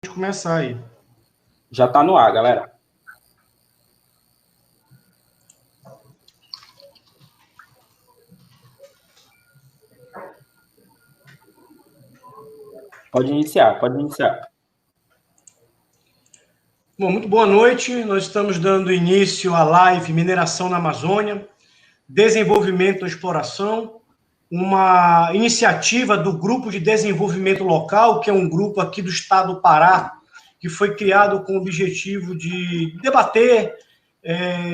Começar aí. Já está no ar, galera. Pode iniciar. Bom, muito boa noite. Nós estamos dando início à live Mineração na Amazônia, Desenvolvimento e Exploração, uma iniciativa do Grupo de Desenvolvimento Local, que é um grupo aqui do estado do Pará, que foi criado com o objetivo de debater,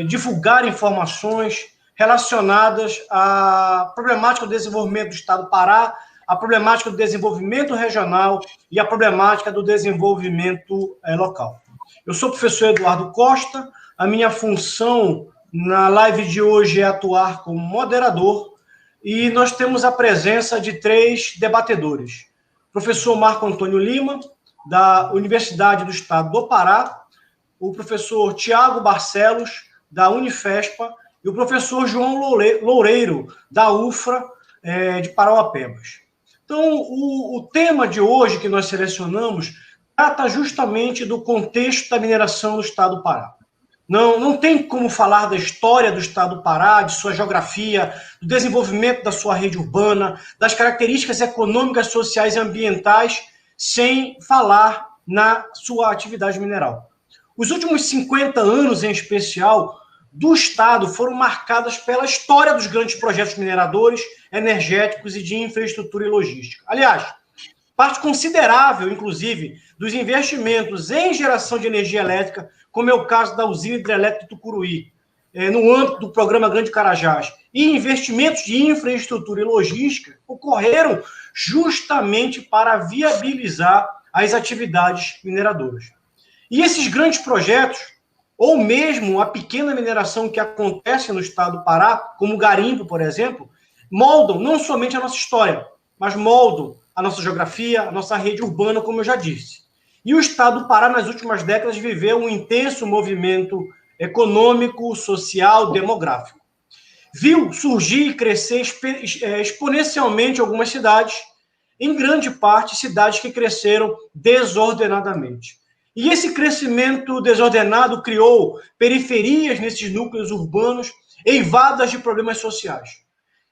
divulgar informações relacionadas à problemática do desenvolvimento do estado do Pará, a problemática do desenvolvimento regional e a problemática do desenvolvimento local. Eu sou o professor Eduardo Costa, a minha função na live de hoje é atuar como moderador e nós temos a presença de 3 debatedores. Professor Marco Antônio Lima, da Universidade do Estado do Pará, o professor Tiago Barcelos, da Unifespa, e o professor João Loureiro, da UFRA, de Parauapebas. Então, o tema de hoje que nós selecionamos trata justamente do contexto da mineração do estado do Pará. Não tem como falar da história do estado do Pará, de sua geografia, do desenvolvimento da sua rede urbana, das características econômicas, sociais e ambientais, sem falar na sua atividade mineral. Os últimos 50 anos, em especial, do estado foram marcadas pela história dos grandes projetos mineradores, energéticos e de infraestrutura e logística. Aliás, parte considerável, inclusive, dos investimentos em geração de energia elétrica, como é o caso da usina hidrelétrica de Tucuruí, no âmbito do programa Grande Carajás, e investimentos de infraestrutura e logística ocorreram justamente para viabilizar as atividades mineradoras. E esses grandes projetos, ou mesmo a pequena mineração que acontece no estado do Pará, como o garimpo, por exemplo, moldam não somente a nossa história, mas moldam a nossa geografia, a nossa rede urbana, como eu já disse. E o estado do Pará, nas últimas décadas, viveu um intenso movimento econômico, social, demográfico. Viu surgir e crescer exponencialmente algumas cidades, em grande parte cidades que cresceram desordenadamente. E esse crescimento desordenado criou periferias nesses núcleos urbanos eivadas de problemas sociais,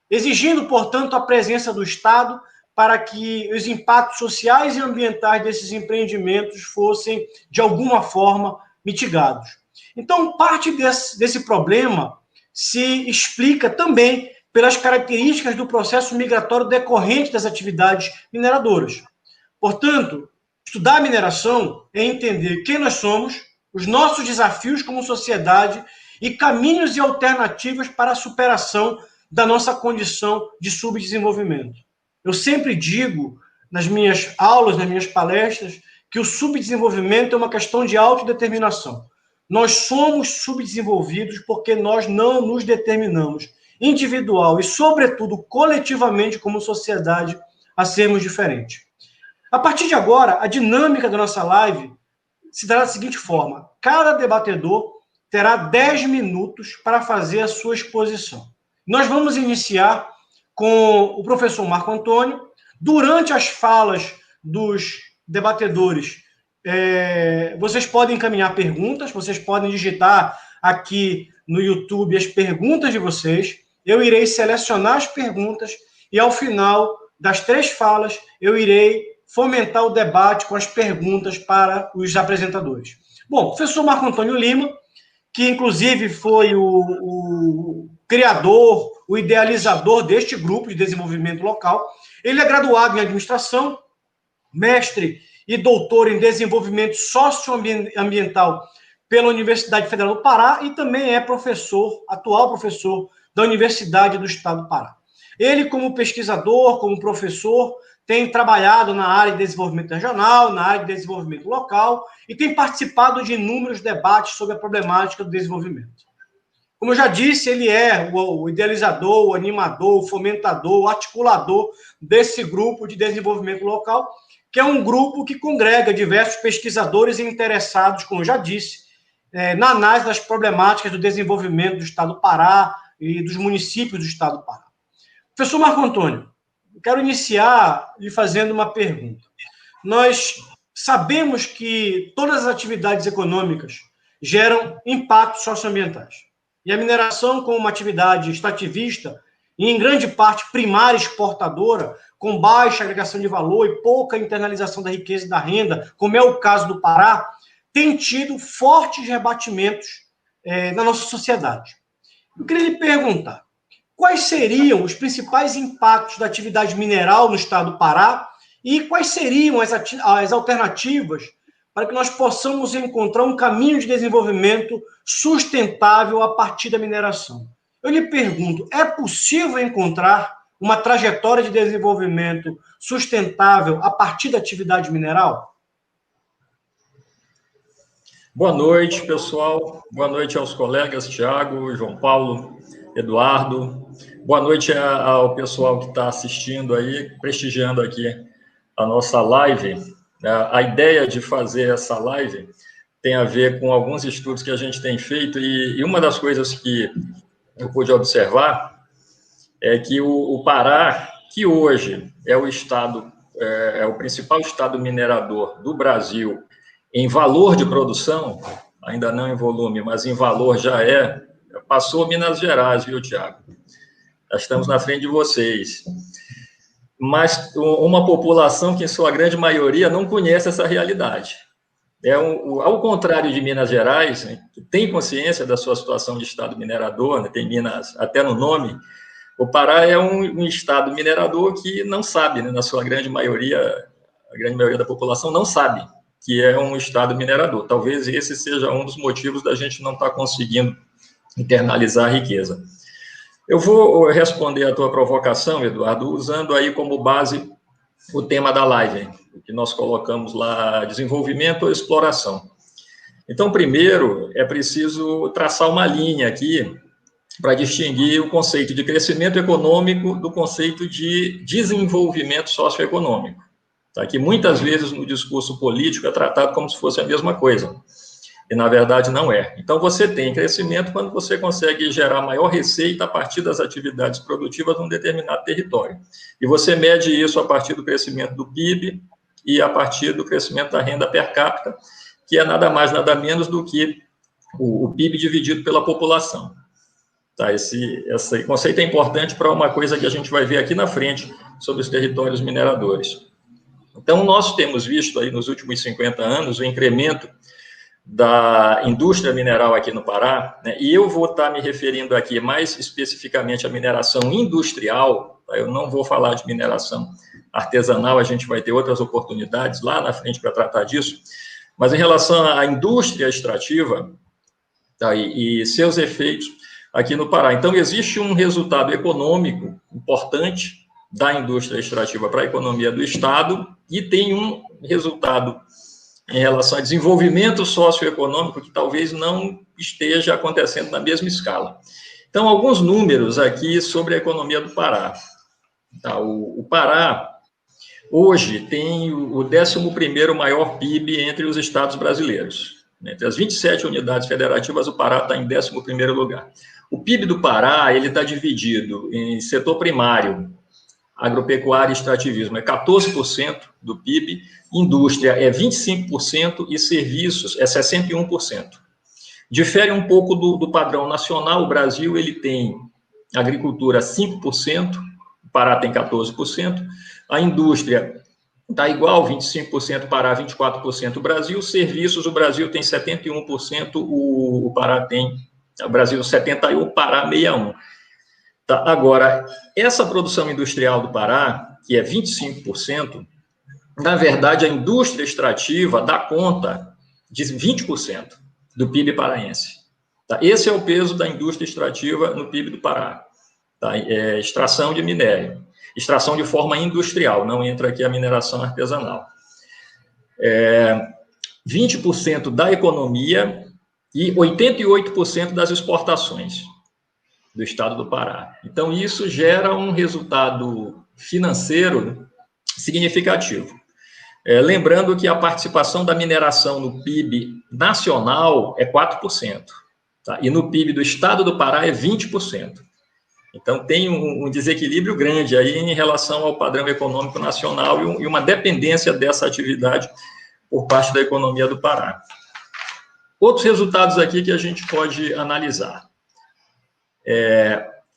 exigindo, portanto, a presença do Estado para que os impactos sociais e ambientais desses empreendimentos fossem, de alguma forma, mitigados. Então, parte desse problema se explica também pelas características do processo migratório decorrente das atividades mineradoras. Portanto, estudar a mineração é entender quem nós somos, os nossos desafios como sociedade e caminhos e alternativas para a superação da nossa condição de subdesenvolvimento. Eu sempre digo nas minhas aulas, nas minhas palestras, que o subdesenvolvimento é uma questão de autodeterminação. Nós somos subdesenvolvidos porque nós não nos determinamos individual e, sobretudo, coletivamente, como sociedade, a sermos diferentes. A partir de agora, a dinâmica da nossa live se dará da seguinte forma: cada debatedor terá 10 minutos para fazer a sua exposição. Nós vamos iniciar com o professor Marco Antônio. Durante as falas dos debatedores, vocês podem encaminhar perguntas, vocês podem digitar aqui no YouTube as perguntas de vocês. Eu irei selecionar as perguntas e, ao final das 3 falas, eu irei fomentar o debate com as perguntas para os apresentadores. Bom, professor Marco Antônio Lima, que inclusive foi o criador, o idealizador deste grupo de desenvolvimento local. Ele é graduado em administração, mestre e doutor em desenvolvimento socioambiental pela Universidade Federal do Pará e também é atual professor da Universidade do Estado do Pará. Ele, como pesquisador, como professor, tem trabalhado na área de desenvolvimento regional, na área de desenvolvimento local e tem participado de inúmeros debates sobre a problemática do desenvolvimento. Como eu já disse, ele é o idealizador, o animador, o fomentador, o articulador desse grupo de desenvolvimento local, que é um grupo que congrega diversos pesquisadores e interessados, como eu já disse, na análise das problemáticas do desenvolvimento do Estado do Pará e dos municípios do Estado do Pará. Professor Marco Antônio, quero iniciar lhe fazendo uma pergunta. Nós sabemos que todas as atividades econômicas geram impactos socioambientais. E a mineração, como uma atividade extrativista, e em grande parte primária exportadora, com baixa agregação de valor e pouca internalização da riqueza e da renda, como é o caso do Pará, tem tido fortes rebatimentos na nossa sociedade. Eu queria lhe perguntar, quais seriam os principais impactos da atividade mineral no estado do Pará e quais seriam as alternativas para que nós possamos encontrar um caminho de desenvolvimento sustentável a partir da mineração? Eu lhe pergunto, é possível encontrar uma trajetória de desenvolvimento sustentável a partir da atividade mineral? Boa noite, pessoal. Boa noite aos colegas Tiago, João Paulo, Eduardo. Boa noite ao pessoal que está assistindo aí, prestigiando aqui a nossa live. A ideia de fazer essa live tem a ver com alguns estudos que a gente tem feito e uma das coisas que eu pude observar é que o Pará, que hoje é o estado, é o principal estado minerador do Brasil em valor de produção, ainda não em volume, mas em valor já passou Minas Gerais, viu, Tiago? Já estamos na frente de vocês. Mas uma população que, em sua grande maioria, não conhece essa realidade. Ao contrário de Minas Gerais, né, que tem consciência da sua situação de estado minerador, né, tem Minas até no nome, o Pará é um estado minerador que não sabe, né, na sua grande maioria, a grande maioria da população não sabe que é um estado minerador. Talvez esse seja um dos motivos da gente não estar conseguindo internalizar a riqueza. Eu vou responder a tua provocação, Eduardo, usando aí como base o tema da live, que nós colocamos lá, desenvolvimento ou exploração. Então, primeiro, é preciso traçar uma linha aqui para distinguir o conceito de crescimento econômico do conceito de desenvolvimento socioeconômico, tá? Que muitas vezes no discurso político é tratado como se fosse a mesma coisa, e na verdade não é. Então, você tem crescimento quando você consegue gerar maior receita a partir das atividades produtivas num determinado território. E você mede isso a partir do crescimento do PIB e a partir do crescimento da renda per capita, que é nada mais, nada menos do que o PIB dividido pela população. Tá? Esse conceito é importante para uma coisa que a gente vai ver aqui na frente sobre os territórios mineradores. Então, nós temos visto aí nos últimos 50 anos o incremento da indústria mineral aqui no Pará, né? E eu vou estar me referindo aqui mais especificamente à mineração industrial, tá? Eu não vou falar de mineração artesanal, a gente vai ter outras oportunidades lá na frente para tratar disso, mas em relação à indústria extrativa, tá? E seus efeitos aqui no Pará. Então, existe um resultado econômico importante da indústria extrativa para a economia do Estado e tem um resultado em relação a desenvolvimento socioeconômico que talvez não esteja acontecendo na mesma escala. Então, alguns números aqui sobre a economia do Pará. Tá, o Pará, hoje, tem o 11º maior PIB entre os estados brasileiros. Entre as 27 unidades federativas, o Pará está em 11º lugar. O PIB do Pará, ele está dividido em setor primário, agropecuária e extrativismo é 14% do PIB, indústria é 25% e serviços é 61%. Difere um pouco do padrão nacional. O Brasil ele tem agricultura 5%, o Pará tem 14%, a indústria está igual, 25%, Pará 24%, o Brasil, serviços, o Brasil tem 71%, o Pará tem, o Brasil 71%, o Pará 61%. Tá, agora, essa produção industrial do Pará, que é 25%, na verdade, a indústria extrativa dá conta de 20% do PIB paraense. Tá? Esse é o peso da indústria extrativa no PIB do Pará. Tá? Extração de minério. Extração de forma industrial, não entra aqui a mineração artesanal. 20% da economia e 88% das exportações do estado do Pará. Então, isso gera um resultado financeiro significativo. Lembrando que a participação da mineração no PIB nacional é 4%, tá? E no PIB do estado do Pará é 20%. Então, tem um desequilíbrio grande aí em relação ao padrão econômico nacional e uma dependência dessa atividade por parte da economia do Pará. Outros resultados aqui que a gente pode analisar.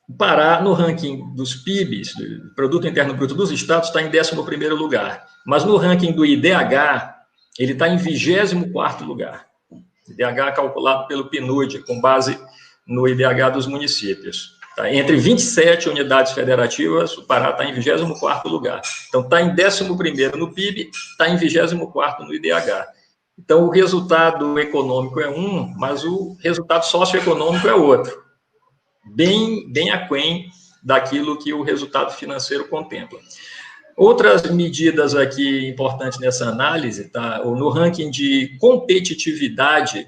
O Pará, no ranking dos PIBs, do Produto Interno Bruto dos Estados, está em 11º lugar, mas no ranking do IDH, ele está em 24º lugar. IDH calculado pelo PNUD, com base no IDH dos municípios. Tá? Entre 27 unidades federativas, o Pará está em 24º lugar. Então, está em 11º no PIB, está em 24º no IDH. Então, o resultado econômico é um, mas o resultado socioeconômico é outro. Bem aquém daquilo que o resultado financeiro contempla. Outras medidas aqui importantes nessa análise, tá? No ranking de competitividade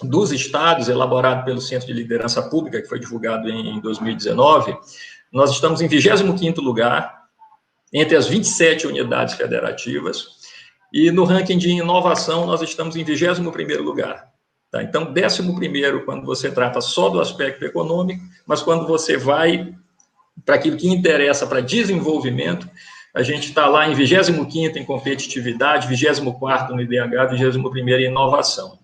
dos estados, elaborado pelo Centro de Liderança Pública, que foi divulgado em 2019, nós estamos em 25º lugar, entre as 27 unidades federativas, e no ranking de inovação, nós estamos em 21º lugar. Tá? Então, 11º quando você trata só do aspecto econômico, mas quando você vai para aquilo que interessa para desenvolvimento, a gente está lá em 25º em competitividade, 24º no IDH, 21º em inovação.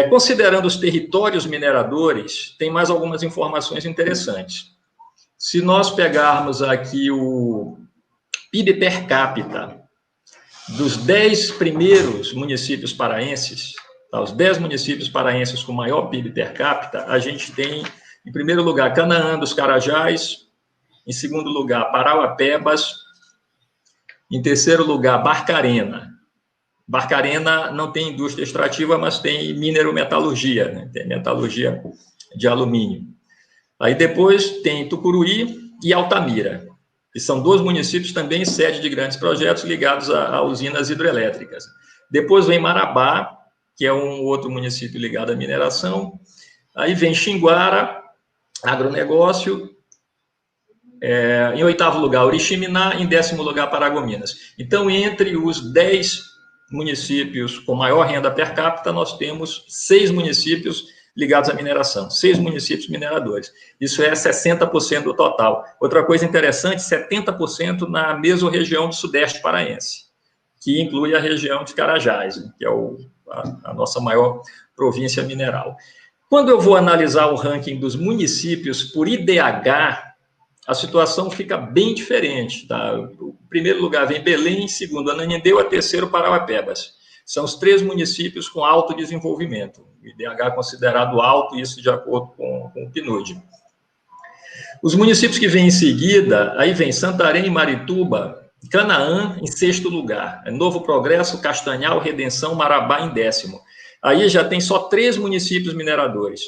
Considerando os territórios mineradores, tem mais algumas informações interessantes. Se nós pegarmos aqui o PIB per capita dos 10 primeiros municípios paraenses, tá, os 10 municípios paraenses com maior PIB per capita, a gente tem, em primeiro lugar, Canaã dos Carajás, em segundo lugar, Parauapebas, em terceiro lugar, Barcarena. Barcarena não tem indústria extrativa, mas tem minerometalurgia, né? Tem metalurgia de alumínio. Aí depois tem Tucuruí e Altamira, que são 2 municípios também sede de grandes projetos ligados a usinas hidrelétricas. Depois vem Marabá, que é um outro município ligado à mineração. Aí vem Xinguara, agronegócio. Em 8º lugar, Oriximiná, em 10º lugar, Paragominas. Então, entre os 10 municípios com maior renda per capita, nós temos 6 municípios ligados à mineração, 6 municípios mineradores. Isso é 60% do total. Outra coisa interessante, 70% na mesorregião do Sudeste paraense, que inclui a região de Carajás, né, que é a nossa maior província mineral. Quando eu vou analisar o ranking dos municípios por IDH, a situação fica bem diferente. Tá? O primeiro lugar vem Belém, em segundo Ananindeua, terceiro Parauapebas. São os 3 municípios com alto desenvolvimento. O IDH considerado alto, isso de acordo com o PNUD. Os municípios que vêm em seguida, aí vem Santarém, Marituba, Canaã em 6º lugar. Novo Progresso, Castanhal, Redenção, Marabá em 10º. Aí já tem só 3 municípios mineradores.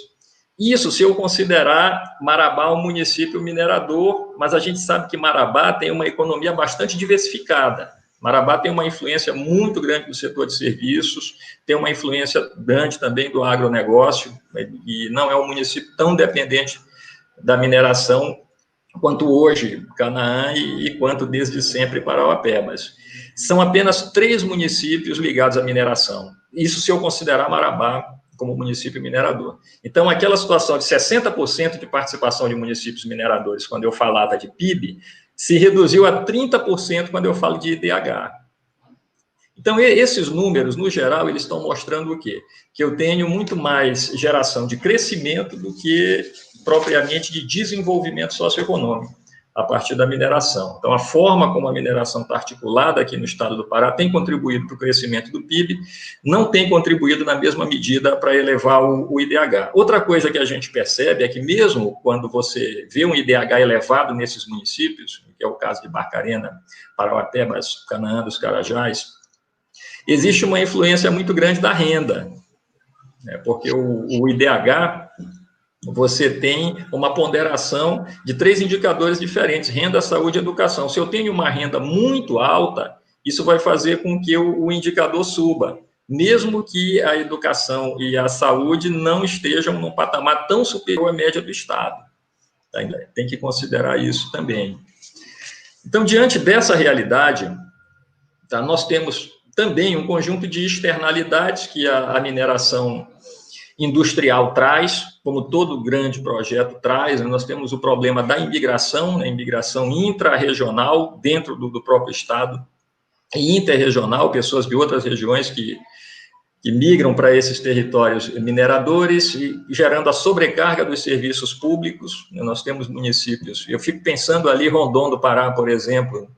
Isso se eu considerar Marabá um município minerador, mas a gente sabe que Marabá tem uma economia bastante diversificada. Marabá tem uma influência muito grande do setor de serviços, tem uma influência grande também do agronegócio, e não é um município tão dependente da mineração quanto hoje Canaã e quanto desde sempre Parauapebas. São apenas 3 municípios ligados à mineração. Isso se eu considerar Marabá como município minerador. Então, aquela situação de 60% de participação de municípios mineradores, quando eu falava de PIB, se reduziu a 30% quando eu falo de IDH. Então, esses números, no geral, eles estão mostrando o quê? Que eu tenho muito mais geração de crescimento do que propriamente de desenvolvimento socioeconômico a partir da mineração. Então, a forma como a mineração está articulada aqui no estado do Pará tem contribuído para o crescimento do PIB, não tem contribuído na mesma medida para elevar o IDH. Outra coisa que a gente percebe é que mesmo quando você vê um IDH elevado nesses municípios, que é o caso de Barcarena, Parauapebas, Canaã dos Carajás, existe uma influência muito grande da renda, né? Porque o IDH, você tem uma ponderação de 3 indicadores diferentes, renda, saúde e educação. Se eu tenho uma renda muito alta, isso vai fazer com que o indicador suba, mesmo que a educação e a saúde não estejam num patamar tão superior à média do Estado. Tá? Tem que considerar isso também. Então, diante dessa realidade, tá, nós temos também um conjunto de externalidades que a mineração industrial traz, como todo grande projeto traz. Nós temos o problema da imigração, né, imigração intra-regional dentro do próprio Estado e interregional, pessoas de outras regiões que migram para esses territórios mineradores, e gerando a sobrecarga dos serviços públicos. Nós temos municípios, eu fico pensando ali, Rondon do Pará, por exemplo,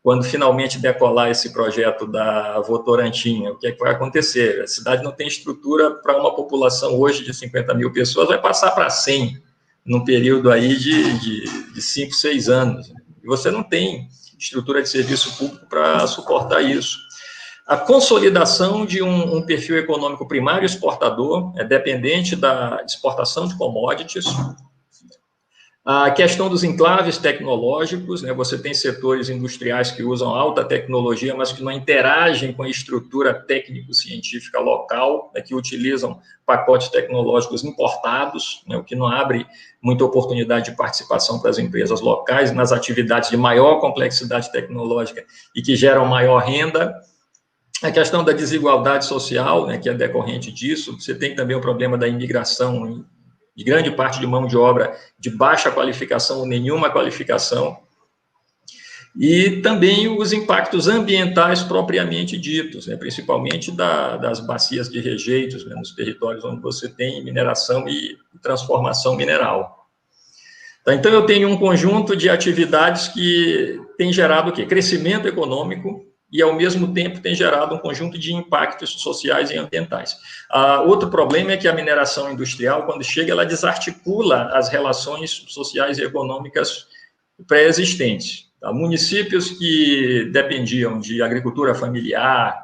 quando finalmente decolar esse projeto da Votorantim, o que é que vai acontecer? A cidade não tem estrutura para uma população hoje de 50 mil pessoas, vai passar para 100, num período aí de 5, 6 anos. E você não tem estrutura de serviço público para suportar isso. A consolidação de um perfil econômico primário exportador, dependente da exportação de commodities. A questão dos enclaves tecnológicos, né? Você tem setores industriais que usam alta tecnologia, mas que não interagem com a estrutura técnico-científica local, né? Que utilizam pacotes tecnológicos importados, né? O que não abre muita oportunidade de participação para as empresas locais nas atividades de maior complexidade tecnológica e que geram maior renda. A questão da desigualdade social, né? Que é decorrente disso. Você tem também o problema da imigração de grande parte de mão de obra de baixa qualificação ou nenhuma qualificação, e também os impactos ambientais propriamente ditos, né, principalmente das bacias de rejeitos, né, nos territórios onde você tem mineração e transformação mineral. Então, eu tenho um conjunto de atividades que tem gerado o quê? Crescimento econômico, e, ao mesmo tempo, tem gerado um conjunto de impactos sociais e ambientais. Outro problema é que a mineração industrial, quando chega, ela desarticula as relações sociais e econômicas pré-existentes. Tá? Municípios que dependiam de agricultura familiar,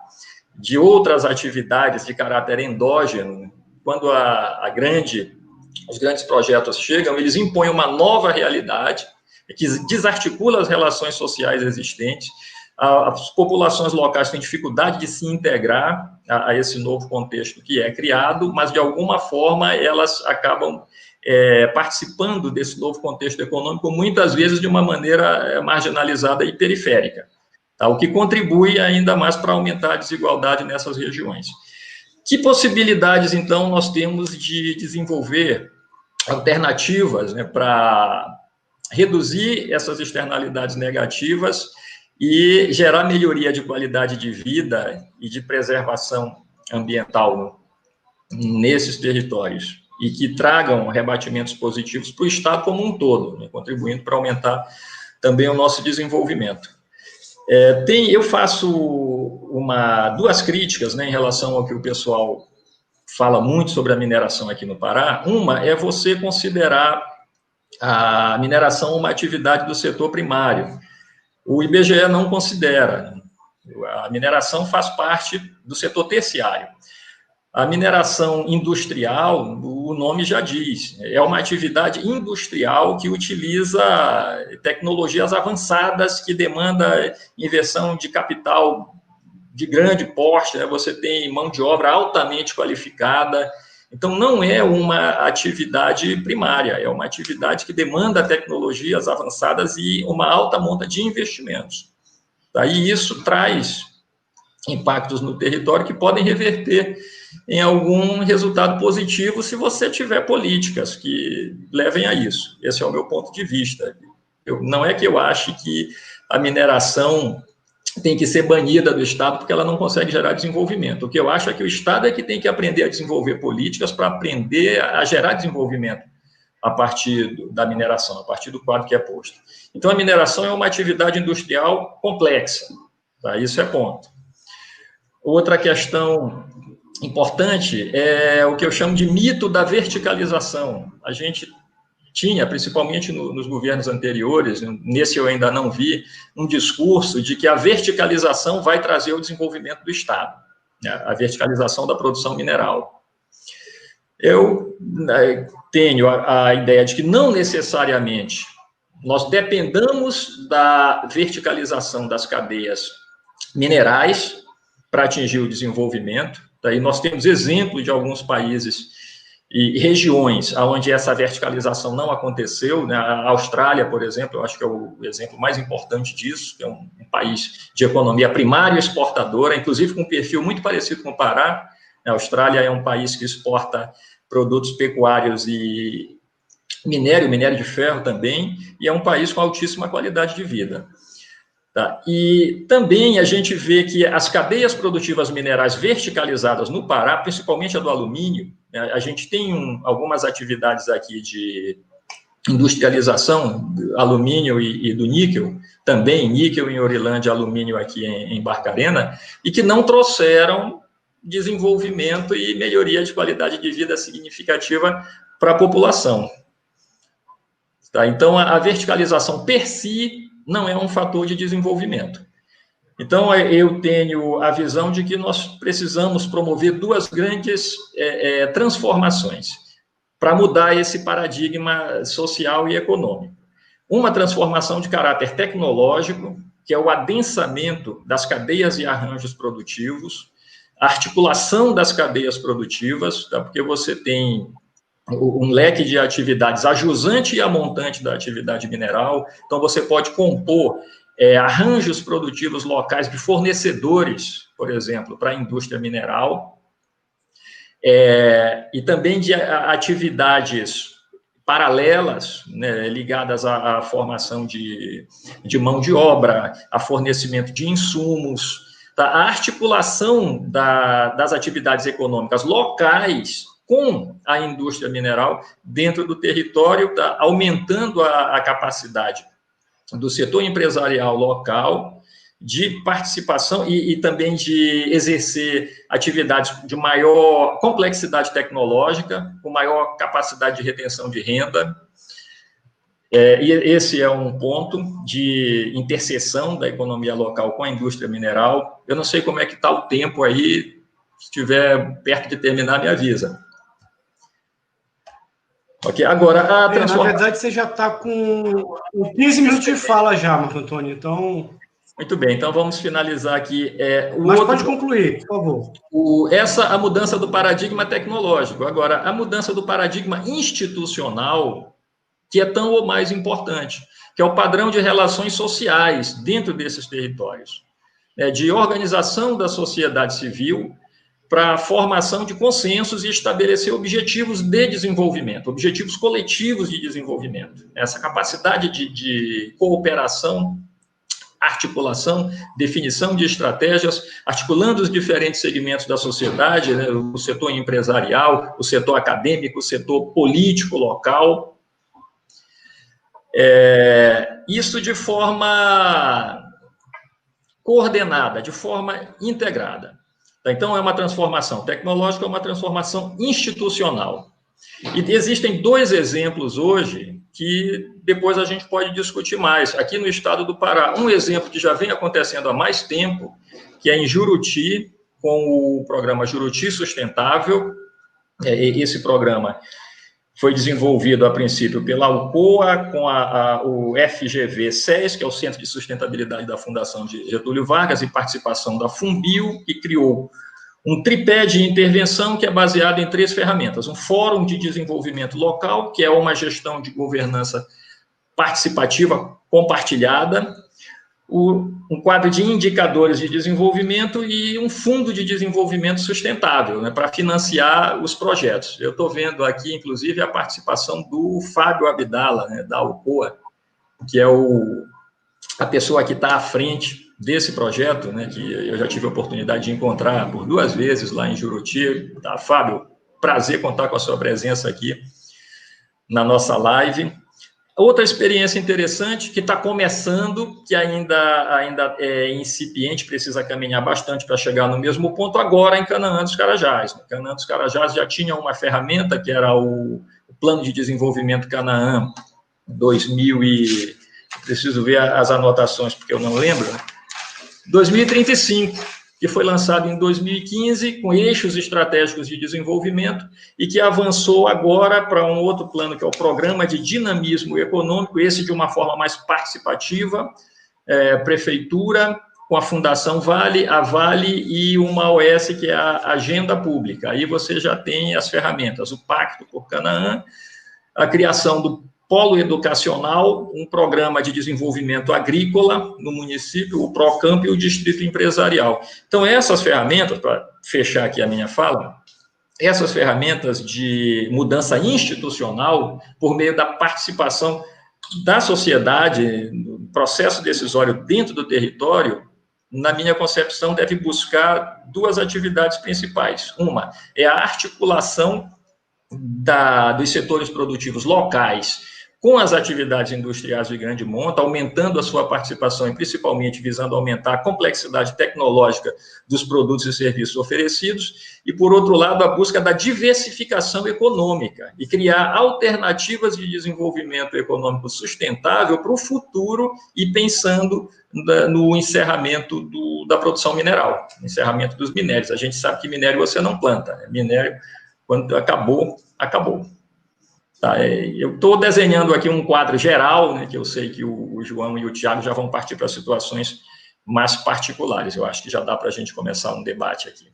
de outras atividades de caráter endógeno, quando os grandes projetos chegam, eles impõem uma nova realidade que desarticula as relações sociais existentes. As populações locais têm dificuldade de se integrar a esse novo contexto que é criado, mas, de alguma forma, elas acabam participando desse novo contexto econômico, muitas vezes de uma maneira marginalizada e periférica, tá? O que contribui ainda mais para aumentar a desigualdade nessas regiões. Que possibilidades, então, nós temos de desenvolver alternativas, né, para reduzir essas externalidades negativas e gerar melhoria de qualidade de vida e de preservação ambiental nesses territórios, e que tragam rebatimentos positivos para o Estado como um todo, né, contribuindo para aumentar também o nosso desenvolvimento. Eu faço duas críticas, né, em relação ao que o pessoal fala muito sobre a mineração aqui no Pará. Uma é você considerar a mineração uma atividade do setor primário. O IBGE não considera. A mineração faz parte do setor terciário. A mineração industrial, o nome já diz, é uma atividade industrial que utiliza tecnologias avançadas, que demanda inversão de capital de grande porte, né? Você tem mão de obra altamente qualificada. Então, não é uma atividade primária, é uma atividade que demanda tecnologias avançadas e uma alta monta de investimentos. E isso traz impactos no território que podem reverter em algum resultado positivo se você tiver políticas que levem a isso. Esse é o meu ponto de vista. Não é que eu ache que a mineração tem que ser banida do Estado porque ela não consegue gerar desenvolvimento. O que eu acho é que o Estado é que tem que aprender a desenvolver políticas para aprender a gerar desenvolvimento a partir da mineração, a partir do quadro que é posto. Então, a mineração é uma atividade industrial complexa, tá? Isso é ponto. Outra questão importante é o que eu chamo de mito da verticalização. A gente tinha, principalmente nos governos anteriores, nesse eu ainda não vi, um discurso de que a verticalização vai trazer o desenvolvimento do Estado, né? A verticalização da produção mineral. Eu tenho a ideia de que não necessariamente nós dependamos da verticalização das cadeias minerais para atingir o desenvolvimento. Daí nós temos exemplo de alguns países e regiões onde essa verticalização não aconteceu, né? A Austrália, por exemplo, eu acho que é o exemplo mais importante disso, que é um país de economia primária exportadora, inclusive com um perfil muito parecido com o Pará. A Austrália é um país que exporta produtos pecuários e minério de ferro também, e é um país com altíssima qualidade de vida. Tá? E também a gente vê que as cadeias produtivas minerais verticalizadas no Pará, principalmente a do alumínio, né, a gente tem algumas atividades aqui de industrialização do alumínio e do níquel, também níquel em Orilândia, alumínio aqui em Barcarena, e que não trouxeram desenvolvimento e melhoria de qualidade de vida significativa para a população. Tá? Então, a verticalização per si não é um fator de desenvolvimento. Então, eu tenho a visão de que nós precisamos promover duas grandes transformações para mudar esse paradigma social e econômico. Uma transformação de caráter tecnológico, que é o adensamento das cadeias e arranjos produtivos, a articulação das cadeias produtivas, tá? Porque você tem um leque de atividades ajusante e amontante da atividade mineral, então você pode compor arranjos produtivos locais de fornecedores, por exemplo, para a indústria mineral, e também de atividades paralelas, né, ligadas à formação de mão de obra, a fornecimento de insumos, tá? A articulação das atividades econômicas locais com a indústria mineral dentro do território, tá? Aumentando a capacidade do setor empresarial local de participação e também de exercer atividades de maior complexidade tecnológica, com maior capacidade de retenção de renda. E esse é um ponto de interseção da economia local com a indústria mineral. Eu não sei como é que está o tempo aí, se estiver perto de terminar, me avisa. Ok, agora a transformação... Na verdade, você já está com 15 minutos de fala já, Marco Antônio, então... Muito bem, então vamos finalizar aqui. Mas pode concluir, por favor. A mudança do paradigma tecnológico. Agora, a mudança do paradigma institucional, que é tão ou mais importante, que é o padrão de relações sociais dentro desses territórios, de organização da sociedade civil para a formação de consensos e estabelecer objetivos de desenvolvimento, objetivos coletivos de desenvolvimento. Essa capacidade de cooperação, articulação, definição de estratégias, articulando os diferentes segmentos da sociedade, né, o setor empresarial, o setor acadêmico, o setor político local. Isso de forma coordenada, de forma integrada. Então, é uma transformação tecnológica, é uma transformação institucional. E existem dois exemplos hoje que depois a gente pode discutir mais. Aqui no estado do Pará, um exemplo que já vem acontecendo há mais tempo, que é em Juruti, com o programa Juruti Sustentável. Esse programa foi desenvolvido, a princípio, pela Alcoa, com o FGV-SES, que é o Centro de Sustentabilidade da Fundação Getúlio Vargas, e participação da Fumbio, que criou um tripé de intervenção que é baseado em 3 ferramentas. Um fórum de desenvolvimento local, que é uma gestão de governança participativa compartilhada, um quadro de indicadores de desenvolvimento e um fundo de desenvolvimento sustentável, né, para financiar os projetos. Eu estou vendo aqui, inclusive, a participação do Fábio Abdala, né, da Alcoa, que é a pessoa que está à frente desse projeto, né, que eu já tive a oportunidade de encontrar por 2 vezes lá em Juruti. Tá, Fábio, prazer contar com a sua presença aqui na nossa live. Outra experiência interessante que está começando, que ainda é incipiente, precisa caminhar bastante para chegar no mesmo ponto, agora em Canaã dos Carajás. Canaã dos Carajás já tinha uma ferramenta, que era o Plano de Desenvolvimento Canaã 2000 preciso ver as anotações, porque eu não lembro, 2035, que foi lançado em 2015, com eixos estratégicos de desenvolvimento, e que avançou agora para um outro plano, que é o Programa de Dinamismo Econômico, esse de uma forma mais participativa, prefeitura, com a Fundação Vale, a Vale e uma OS, que é a Agenda Pública. Aí você já tem as ferramentas, o Pacto por Canaã, a criação do Polo Educacional, um programa de desenvolvimento agrícola no município, o Procampo e o Distrito Empresarial. Então, essas ferramentas, para fechar aqui a minha fala, essas ferramentas de mudança institucional, por meio da participação da sociedade, processo decisório dentro do território, na minha concepção, deve buscar duas atividades principais. Uma é a articulação dos setores produtivos locais com as atividades industriais de grande monta, aumentando a sua participação e principalmente visando aumentar a complexidade tecnológica dos produtos e serviços oferecidos, e, por outro lado, a busca da diversificação econômica e criar alternativas de desenvolvimento econômico sustentável para o futuro e pensando no encerramento da produção mineral, encerramento dos minérios. A gente sabe que minério você não planta, né? Minério, quando acabou, acabou. Tá, eu estou desenhando aqui um quadro geral, né, que eu sei que o João e o Tiago já vão partir para situações mais particulares. Eu acho que já dá para a gente começar um debate aqui.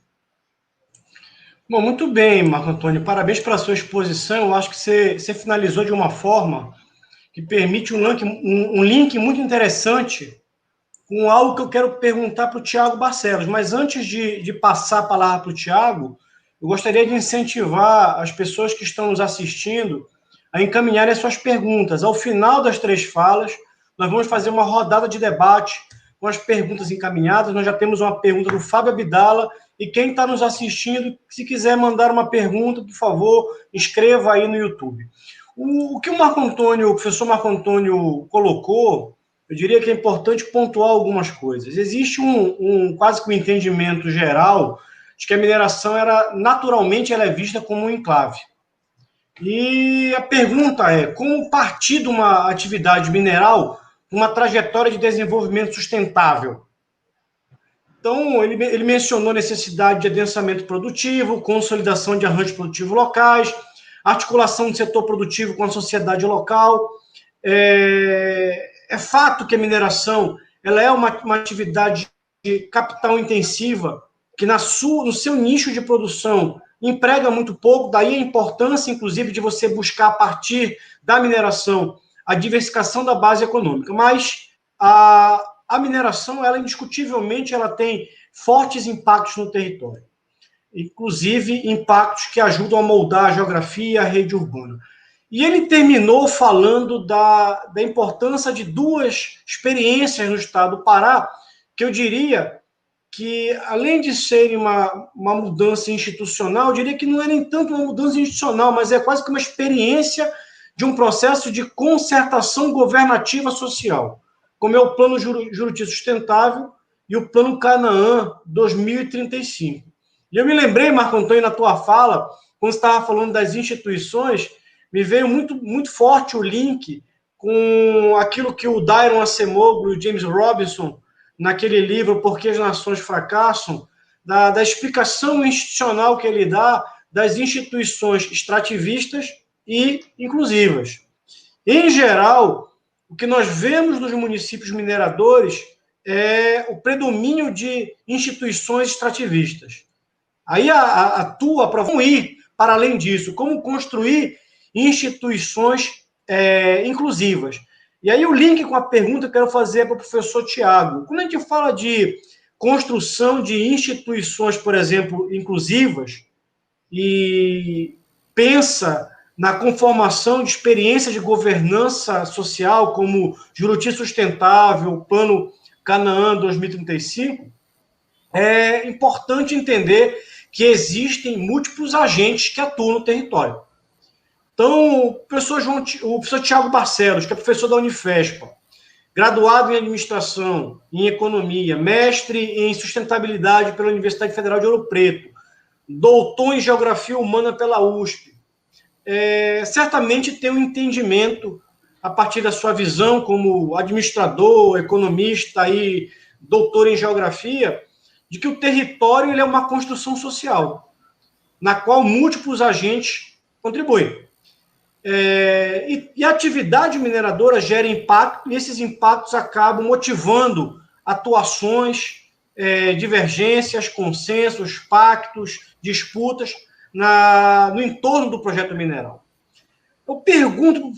Bom, muito bem, Marco Antônio. Parabéns pela sua exposição. Eu acho que você finalizou de uma forma que permite um link muito interessante com algo que eu quero perguntar para o Tiago Barcelos. Mas antes de passar a palavra para o Tiago, eu gostaria de incentivar as pessoas que estão nos assistindo a encaminharem as suas perguntas. Ao final das 3 falas, nós vamos fazer uma rodada de debate com as perguntas encaminhadas. Nós já temos uma pergunta do Fábio Abdala, e quem está nos assistindo, se quiser mandar uma pergunta, por favor, escreva aí no YouTube. O que o professor Marco Antônio colocou, eu diria que é importante pontuar algumas coisas. Existe quase que um entendimento geral de que a mineração naturalmente ela é vista como um enclave. E a pergunta é, como partir de uma atividade mineral uma trajetória de desenvolvimento sustentável? Então, ele mencionou necessidade de adensamento produtivo, consolidação de arranjos produtivos locais, articulação do setor produtivo com a sociedade local. É fato que a mineração ela é uma atividade de capital intensiva, que no seu nicho de produção emprega muito pouco, daí a importância, inclusive, de você buscar, a partir da mineração, a diversificação da base econômica. Mas a mineração, ela indiscutivelmente, ela tem fortes impactos no território, inclusive impactos que ajudam a moldar a geografia e a rede urbana. E ele terminou falando da importância de 2 experiências no estado do Pará, que eu diria que, além de serem uma mudança institucional, eu diria que não é nem tanto uma mudança institucional, mas é quase que uma experiência de um processo de concertação governativa social, como é o Plano Juruti Sustentável e o Plano Canaã 2035. E eu me lembrei, Marco Antônio, na tua fala, quando você estava falando das instituições, me veio muito, muito forte o link com aquilo que o Dairon Acemoglu e o James Robinson, naquele livro Por que as Nações Fracassam, da explicação institucional que ele dá das instituições extrativistas e inclusivas. Em geral, o que nós vemos nos municípios mineradores é o predomínio de instituições extrativistas. Aí a tua para ir para além disso, como construir instituições inclusivas. E aí o link com a pergunta que eu quero fazer para o professor Tiago. Quando a gente fala de construção de instituições, por exemplo, inclusivas, e pensa na conformação de experiências de governança social, como Juruti Sustentável, Plano Canaã 2035, é importante entender que existem múltiplos agentes que atuam no território. Então, o professor Tiago Barcelos, que é professor da Unifespa, graduado em administração, em economia, mestre em sustentabilidade pela Universidade Federal de Ouro Preto, doutor em geografia humana pela USP, certamente tem um entendimento, a partir da sua visão como administrador, economista e doutor em geografia, de que o território ele é uma construção social, na qual múltiplos agentes contribuem. E a atividade mineradora gera impacto, e esses impactos acabam motivando atuações, divergências, consensos, pactos, disputas no entorno do projeto mineral. Eu pergunto para o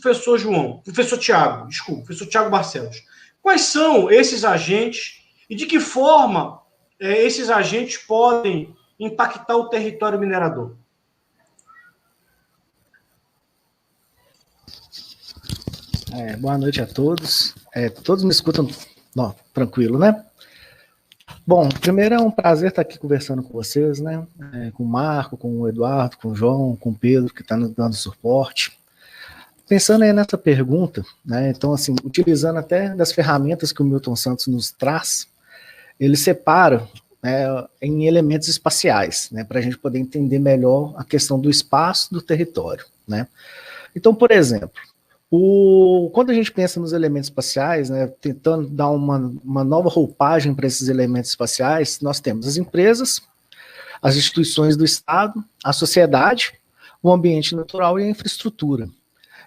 professor Tiago Barcelos, quais são esses agentes e de que forma esses agentes podem impactar o território minerador? Boa noite a todos. Todos me escutam? Não, tranquilo, né? Bom, primeiro é um prazer estar aqui conversando com vocês, né? Com o Marco, com o Eduardo, com o João, com o Pedro, que está nos dando suporte. Pensando aí nessa pergunta, né? Então, assim, utilizando até das ferramentas que o Milton Santos nos traz, ele separa, né, em elementos espaciais, né? Para a gente poder entender melhor a questão do espaço do território, né? Então, por exemplo, quando a gente pensa nos elementos espaciais, né, tentando dar uma nova roupagem para esses elementos espaciais, nós temos as empresas, as instituições do Estado, a sociedade, o ambiente natural e a infraestrutura.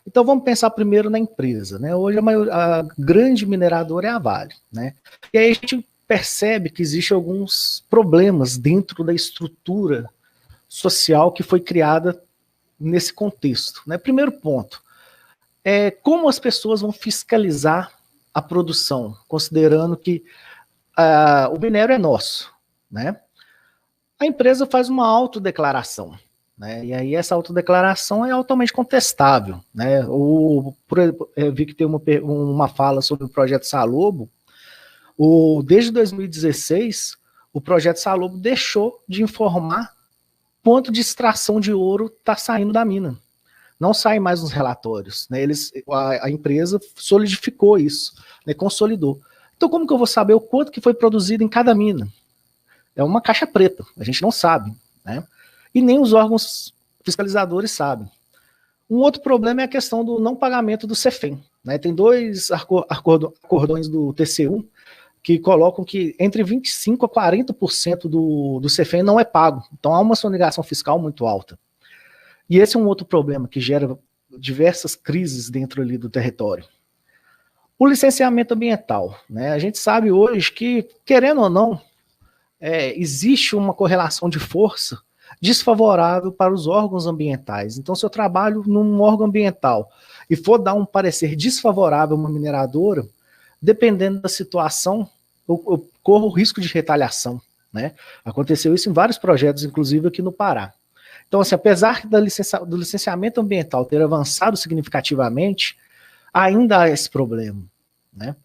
Então vamos pensar primeiro na empresa, né? Hoje a grande mineradora é a Vale, né? E aí a gente percebe que existem alguns problemas dentro da estrutura social que foi criada nesse contexto, né? Primeiro ponto, como as pessoas vão fiscalizar a produção, considerando que o minério é nosso, né? A empresa faz uma autodeclaração, né? E aí essa autodeclaração é altamente contestável, né? Eu vi que tem uma fala sobre o projeto Salobo. Desde 2016, o projeto Salobo deixou de informar quanto de extração de ouro está saindo da mina. Não sai mais nos relatórios, né? A empresa solidificou isso, né? Consolidou. Então como que eu vou saber o quanto que foi produzido em cada mina? É uma caixa preta, a gente não sabe, né? E nem os órgãos fiscalizadores sabem. Um outro problema é a questão do não pagamento do CEFEM, né? Tem dois acordões do TCU que colocam que entre 25% a 40% do CEFEM não é pago. Então há uma sonegação fiscal muito alta. E esse é um outro problema que gera diversas crises dentro ali do território. O licenciamento ambiental, né? A gente sabe hoje que, querendo ou não, existe uma correlação de força desfavorável para os órgãos ambientais. Então, se eu trabalho num órgão ambiental e for dar um parecer desfavorável a uma mineradora, dependendo da situação, eu corro o risco de retaliação, né? Aconteceu isso em vários projetos, inclusive aqui no Pará. Então, assim, apesar do licenciamento ambiental ter avançado significativamente, ainda há esse problema, né?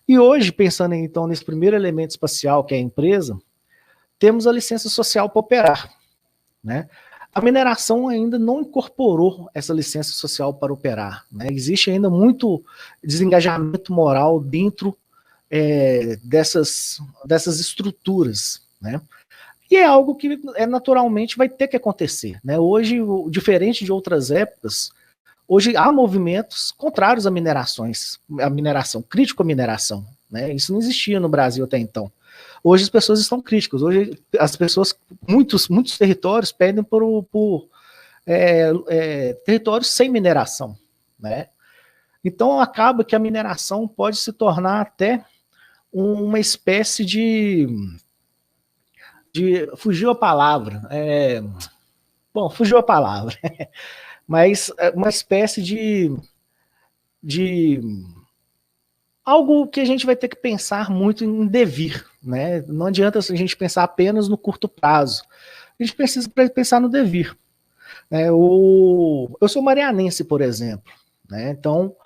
E hoje, pensando então nesse primeiro elemento espacial, que é a empresa, temos a licença social para operar, né? A mineração ainda não incorporou essa licença social para operar, né? Existe ainda muito desengajamento moral dentro dessas estruturas, né? E é algo que naturalmente vai ter que acontecer, né? Hoje, diferente de outras épocas, hoje há movimentos contrários a mineração, crítico à mineração, né? Isso não existia no Brasil até então. Hoje as pessoas estão críticas. Hoje as pessoas, muitos territórios pedem por territórios sem mineração, né? Então acaba que a mineração pode se tornar até uma espécie de fugiu a palavra, fugiu a palavra, mas uma espécie de algo que a gente vai ter que pensar muito em devir, né? Não adianta a gente pensar apenas no curto prazo, a gente precisa pensar no devir. Eu sou marianense, por exemplo, né? Então,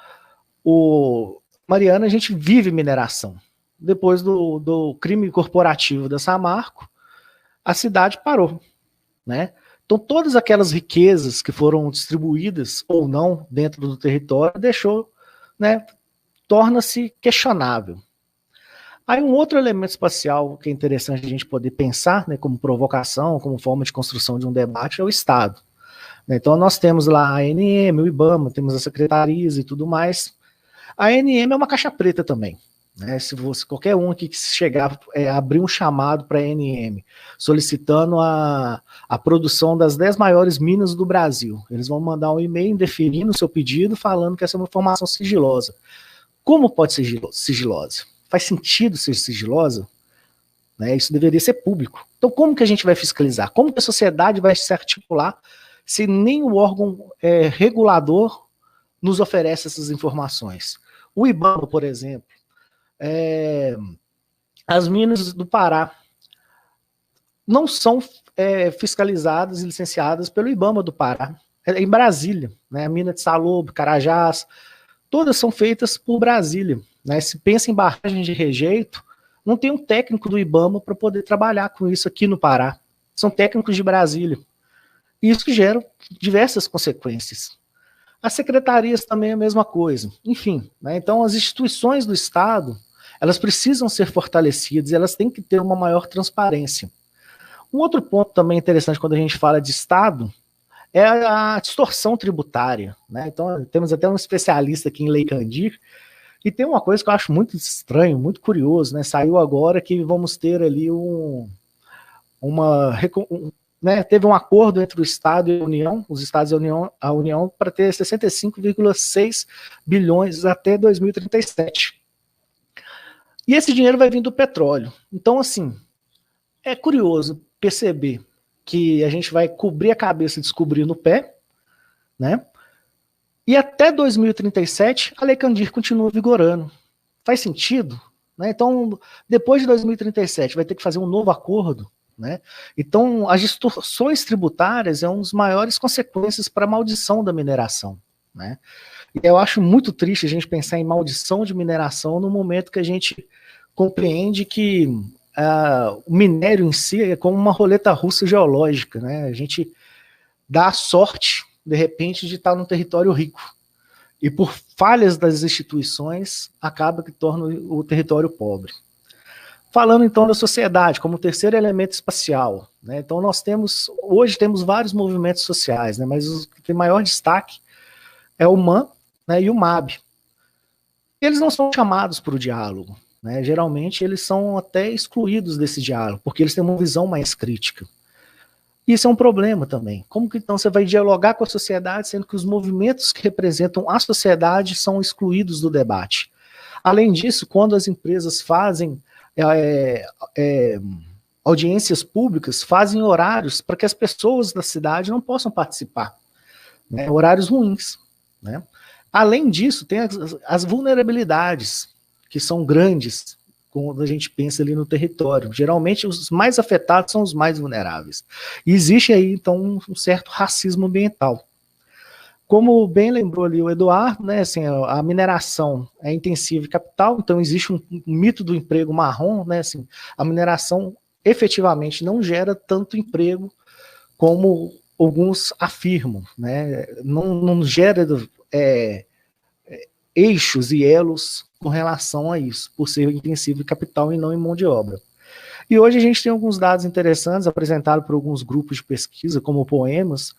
Mariana, a gente vive mineração. Depois do crime corporativo da Samarco, a cidade parou, né? Então, todas aquelas riquezas que foram distribuídas ou não dentro do território né, torna-se questionável. Aí um outro elemento espacial que é interessante a gente poder pensar, né, como provocação, como forma de construção de um debate, é o Estado. Então nós temos lá a ANM, o IBAMA, temos as secretarias e tudo mais. A ANM é uma caixa preta também. Né? Se qualquer um aqui que chegar, abrir um chamado para a ANM, solicitando a produção das 10 maiores minas do Brasil, eles vão mandar um e-mail indeferindo o seu pedido, falando que essa é uma informação sigilosa. Como pode ser sigilosa? Faz sentido ser sigilosa? Né? Isso deveria ser público. Então como que a gente vai fiscalizar? Como que a sociedade vai se articular se nem o órgão regulador nos oferece essas informações? O IBAMA, por exemplo, as minas do Pará não são fiscalizadas e licenciadas pelo IBAMA do Pará. É em Brasília, né? A mina de Salobo, Carajás, todas são feitas por Brasília, né? Se pensa em barragem de rejeito, não tem um técnico do IBAMA para poder trabalhar com isso aqui no Pará. São técnicos de Brasília. E isso gera diversas consequências. As secretarias também é a mesma coisa. Enfim, né? Então as instituições do Estado, elas precisam ser fortalecidas, elas têm que ter uma maior transparência. Um outro ponto também interessante quando a gente fala de Estado é a distorção tributária, né? Então temos até um especialista aqui em Lei Candir, e tem uma coisa que eu acho muito estranho, muito curioso, né? Saiu agora que vamos ter ali né, teve um acordo entre o Estado e a União, os Estados e a União para ter 65,6 bilhões até 2037. E esse dinheiro vai vir do petróleo. Então, assim, é curioso perceber que a gente vai cobrir a cabeça e descobrir no pé, né? E até 2037, a Lei Candir continua vigorando. Faz sentido? Né? Então, depois de 2037, vai ter que fazer um novo acordo, né? Então, as distorções tributárias é uma das maiores consequências para a maldição da mineração, né? E eu acho muito triste a gente pensar em maldição de mineração no momento que a gente compreende que o minério em si é como uma roleta russa geológica, né? A gente dá a sorte, de repente, de estar num território rico. E por falhas das instituições, acaba que torna o território pobre. Falando então da sociedade, como terceiro elemento espacial, né? Então hoje temos vários movimentos sociais, né? Mas o que tem maior destaque é o MAN, né, e o MAB. Eles não são chamados para o diálogo, né? Geralmente eles são até excluídos desse diálogo, porque eles têm uma visão mais crítica. Isso é um problema também. Como que então você vai dialogar com a sociedade, sendo que os movimentos que representam a sociedade são excluídos do debate? Além disso, quando as empresas fazem audiências públicas, fazem horários para que as pessoas da cidade não possam participar, né? Horários ruins, né? Além disso, tem as vulnerabilidades, que são grandes, quando a gente pensa ali no território. Geralmente, os mais afetados são os mais vulneráveis. E existe aí, então, um certo racismo ambiental. Como bem lembrou ali o Eduardo, né, assim, a mineração é intensiva e capital, então existe um mito do emprego marrom, né, assim, a mineração efetivamente não gera tanto emprego como alguns afirmam, né, não gera eixos e elos com relação a isso, por ser intensivo em capital e não em mão de obra. E hoje a gente tem alguns dados interessantes apresentados por alguns grupos de pesquisa, como o Poemas,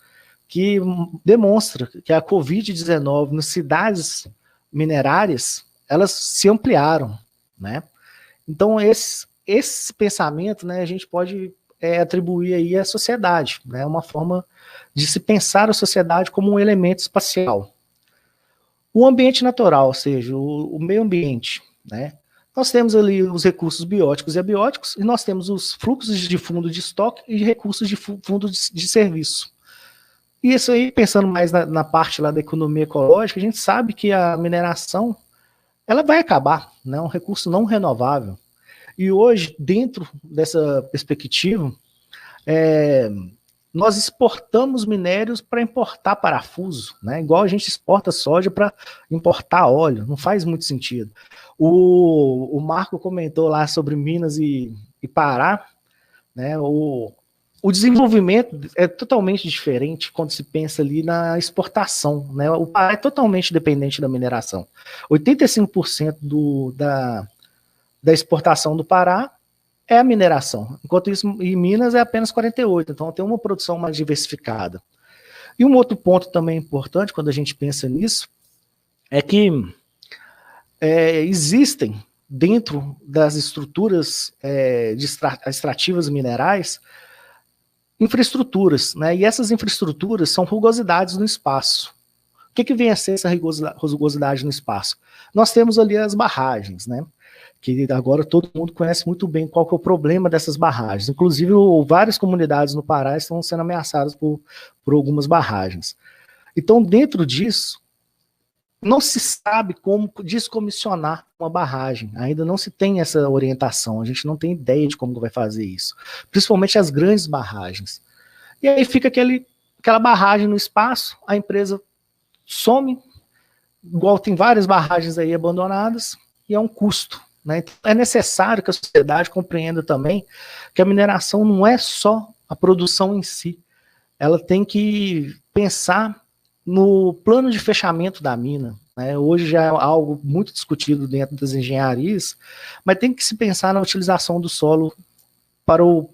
que demonstra que a Covid-19 nas cidades minerárias, elas se ampliaram, né? Então esse pensamento, né, a gente pode atribuir aí à sociedade, né? Uma forma de se pensar a sociedade como um elemento espacial. O ambiente natural, ou seja, o meio ambiente, né? Nós temos ali os recursos bióticos e abióticos, e nós temos os fluxos de fundo de estoque e recursos de fundo de serviço. E isso aí, pensando mais na parte lá da economia ecológica, a gente sabe que a mineração, ela vai acabar, né? É um recurso não renovável. E hoje, dentro dessa perspectiva, nós exportamos minérios para importar parafuso, né? Igual a gente exporta soja para importar óleo, não faz muito sentido. O Marco comentou lá sobre Minas e Pará, né? O desenvolvimento é totalmente diferente quando se pensa ali na exportação, né? O Pará é totalmente dependente da mineração. 85% da exportação do Pará é a mineração. Enquanto isso, em Minas é apenas 48%. Então tem uma produção mais diversificada. E um outro ponto também importante quando a gente pensa nisso é que existem dentro das estruturas extrativas minerais infraestruturas, né? E essas infraestruturas são rugosidades no espaço. O que vem a ser essa rugosidade no espaço? Nós temos ali as barragens, né? Que agora todo mundo conhece muito bem qual que é o problema dessas barragens. Inclusive, várias comunidades no Pará estão sendo ameaçadas por algumas barragens. Então, dentro disso, não se sabe como descomissionar uma barragem. Ainda não se tem essa orientação. A gente não tem ideia de como vai fazer isso. Principalmente as grandes barragens. E aí fica aquela barragem no espaço, a empresa some, igual tem várias barragens aí abandonadas, e é um custo, né? Então, é necessário que a sociedade compreenda também que a mineração não é só a produção em si, ela tem que pensar no plano de fechamento da mina, né? Hoje já é algo muito discutido dentro das engenharias, mas tem que se pensar na utilização do solo para o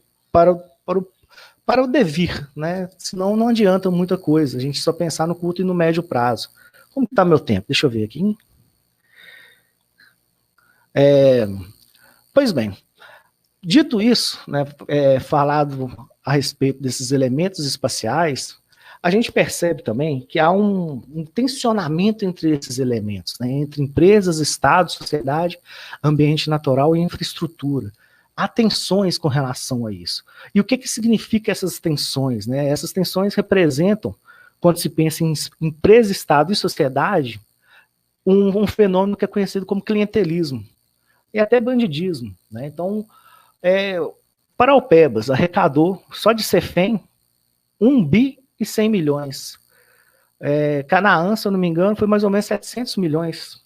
devir, né? Senão não adianta muita coisa, a gente só pensar no curto e no médio prazo. Como está meu tempo? Deixa eu ver aqui. Pois bem, dito isso, né, falado a respeito desses elementos espaciais, a gente percebe também que há um tensionamento entre esses elementos, né, entre empresas, Estado, sociedade, ambiente natural e infraestrutura. Há tensões com relação a isso. E o que significa essas tensões? Né? Essas tensões representam, quando se pensa em empresa, Estado e sociedade, um fenômeno que é conhecido como clientelismo e até bandidismo. Né? Então, Paraupebas arrecadou, só de Cefem, 1 bi e 100 milhões. Canaã, se eu não me engano, foi mais ou menos 700 milhões.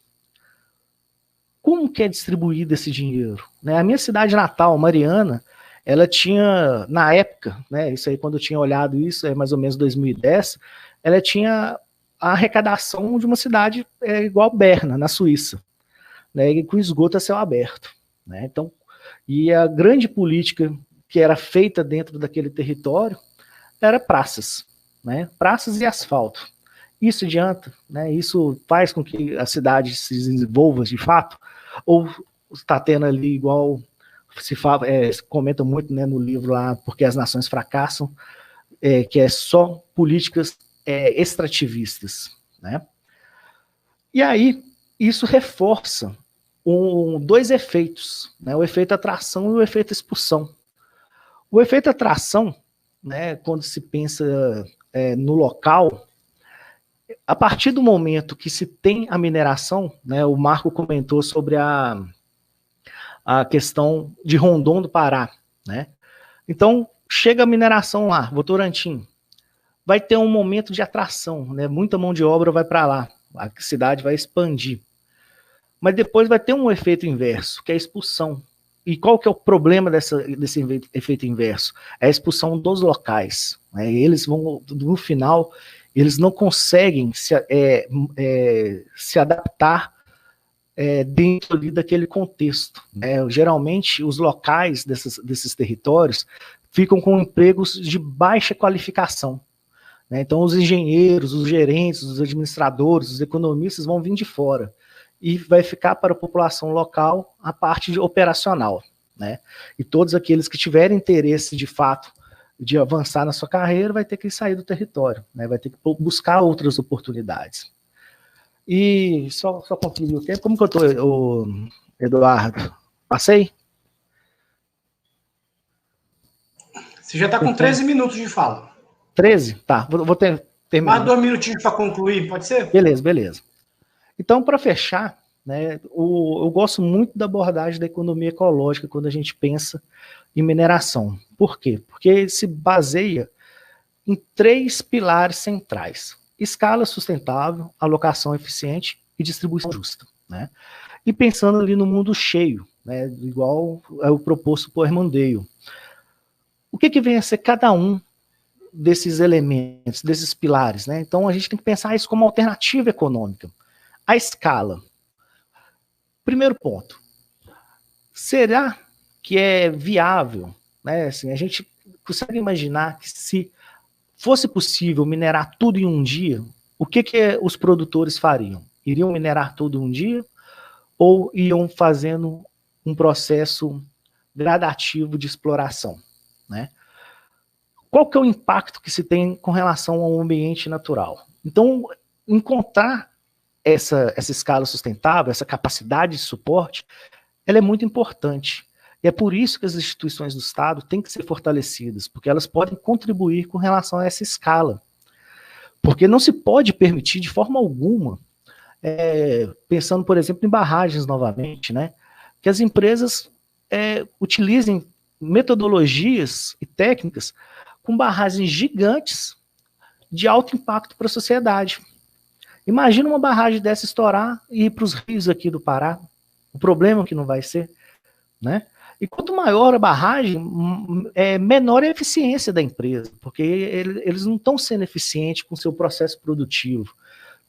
Como que é distribuído esse dinheiro? Né? A minha cidade natal, Mariana, ela tinha, na época, né, isso aí quando eu tinha olhado isso, é mais ou menos 2010, ela tinha a arrecadação de uma cidade igual Berna, na Suíça, né, com esgoto a céu aberto. Né? Então, e a grande política que era feita dentro daquele território era praças, né? Praças e asfalto. Isso adianta, né? Isso faz com que a cidade se desenvolva de fato, ou está tendo ali igual se comenta muito, né, no livro lá, Porque as Nações Fracassam, que é só políticas extrativistas, né? E aí isso reforça dois efeitos, né? O efeito atração e o efeito expulsão. O efeito atração, né, quando se pensa no local, a partir do momento que se tem a mineração, né, o Marco comentou sobre a questão de Rondon do Pará, né? Então, chega a mineração lá, Votorantim, vai ter um momento de atração, né? Muita mão de obra vai para lá, a cidade vai expandir. Mas depois vai ter um efeito inverso, que é a expulsão. E qual que é o problema desse efeito inverso? É a expulsão dos locais. Né? Eles vão, no final, eles não conseguem se adaptar dentro ali daquele contexto. Né? Geralmente, os locais desses territórios ficam com empregos de baixa qualificação. Né? Então, os engenheiros, os gerentes, os administradores, os economistas vão vir de fora. E vai ficar para a população local a parte operacional. Né? E todos aqueles que tiverem interesse, de fato, de avançar na sua carreira, vai ter que sair do território, né? Vai ter que buscar outras oportunidades. E só concluir o tempo. Como que eu estou, Eduardo? Passei? Você já está com 13 minutos de fala. 13? Tá, vou terminar. Mais 2 minutinhos para concluir, pode ser? Beleza. Então, para fechar, né, eu gosto muito da abordagem da economia ecológica quando a gente pensa em mineração. Por quê? Porque se baseia em 3 pilares centrais: escala sustentável, alocação eficiente e distribuição justa. Né? E pensando ali no mundo cheio, né, igual é o proposto por Hermandale. O que vem a ser cada um desses elementos, desses pilares? Né? Então, a gente tem que pensar isso como alternativa econômica. A escala. Primeiro ponto. Será que é viável? Né? Assim, a gente consegue imaginar que se fosse possível minerar tudo em um dia, o que os produtores fariam? Iriam minerar tudo em um dia ou iam fazendo um processo gradativo de exploração? Né? Qual que é o impacto que se tem com relação ao ambiente natural? Então, encontrar essa escala sustentável, essa capacidade de suporte, ela é muito importante. E é por isso que as instituições do Estado têm que ser fortalecidas, porque elas podem contribuir com relação a essa escala. Porque não se pode permitir, de forma alguma, pensando, por exemplo, em barragens novamente, né, que as empresas utilizem metodologias e técnicas com barragens gigantes de alto impacto para a sociedade. Imagina uma barragem dessa estourar e ir para os rios aqui do Pará. O problema que não vai ser, né? E quanto maior a barragem, menor a eficiência da empresa, porque eles não estão sendo eficientes com o seu processo produtivo.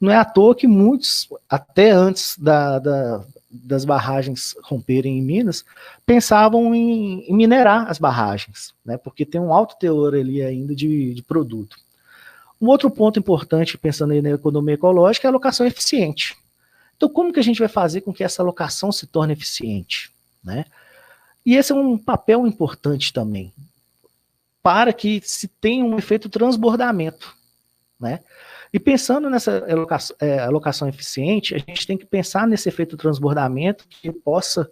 Não é à toa que muitos, até antes das barragens romperem em Minas, pensavam em minerar as barragens, né? Porque tem um alto teor ali ainda de produto. Um outro ponto importante, pensando aí na economia ecológica, é a alocação eficiente. Então, como que a gente vai fazer com que essa alocação se torne eficiente, né? E esse é um papel importante também, para que se tenha um efeito transbordamento, né? E pensando nessa alocação eficiente, a gente tem que pensar nesse efeito transbordamento que possa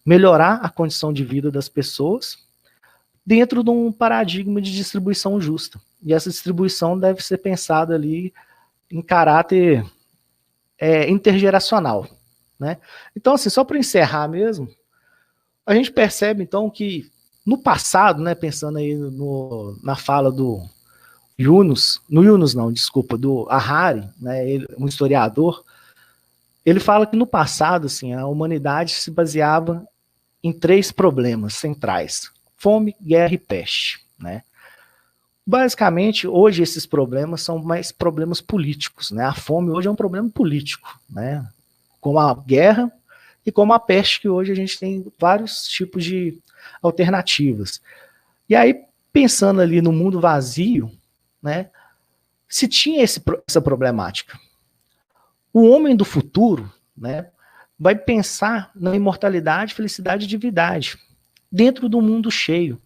melhorar a condição de vida das pessoas dentro de um paradigma de distribuição justa. E essa distribuição deve ser pensada ali em caráter intergeracional, né? Então, assim, só para encerrar mesmo, a gente percebe, então, que no passado, né, pensando aí na fala do do Harari, né, um historiador, ele fala que no passado, assim, a humanidade se baseava em 3 problemas centrais: fome, guerra e peste, né? Basicamente, hoje esses problemas são mais problemas políticos, né? A fome hoje é um problema político, né? Como a guerra e como a peste, que hoje a gente tem vários tipos de alternativas. E aí, pensando ali no mundo vazio, né? Se tinha essa problemática, o homem do futuro, né, vai pensar na imortalidade, felicidade e divindade dentro do mundo cheio.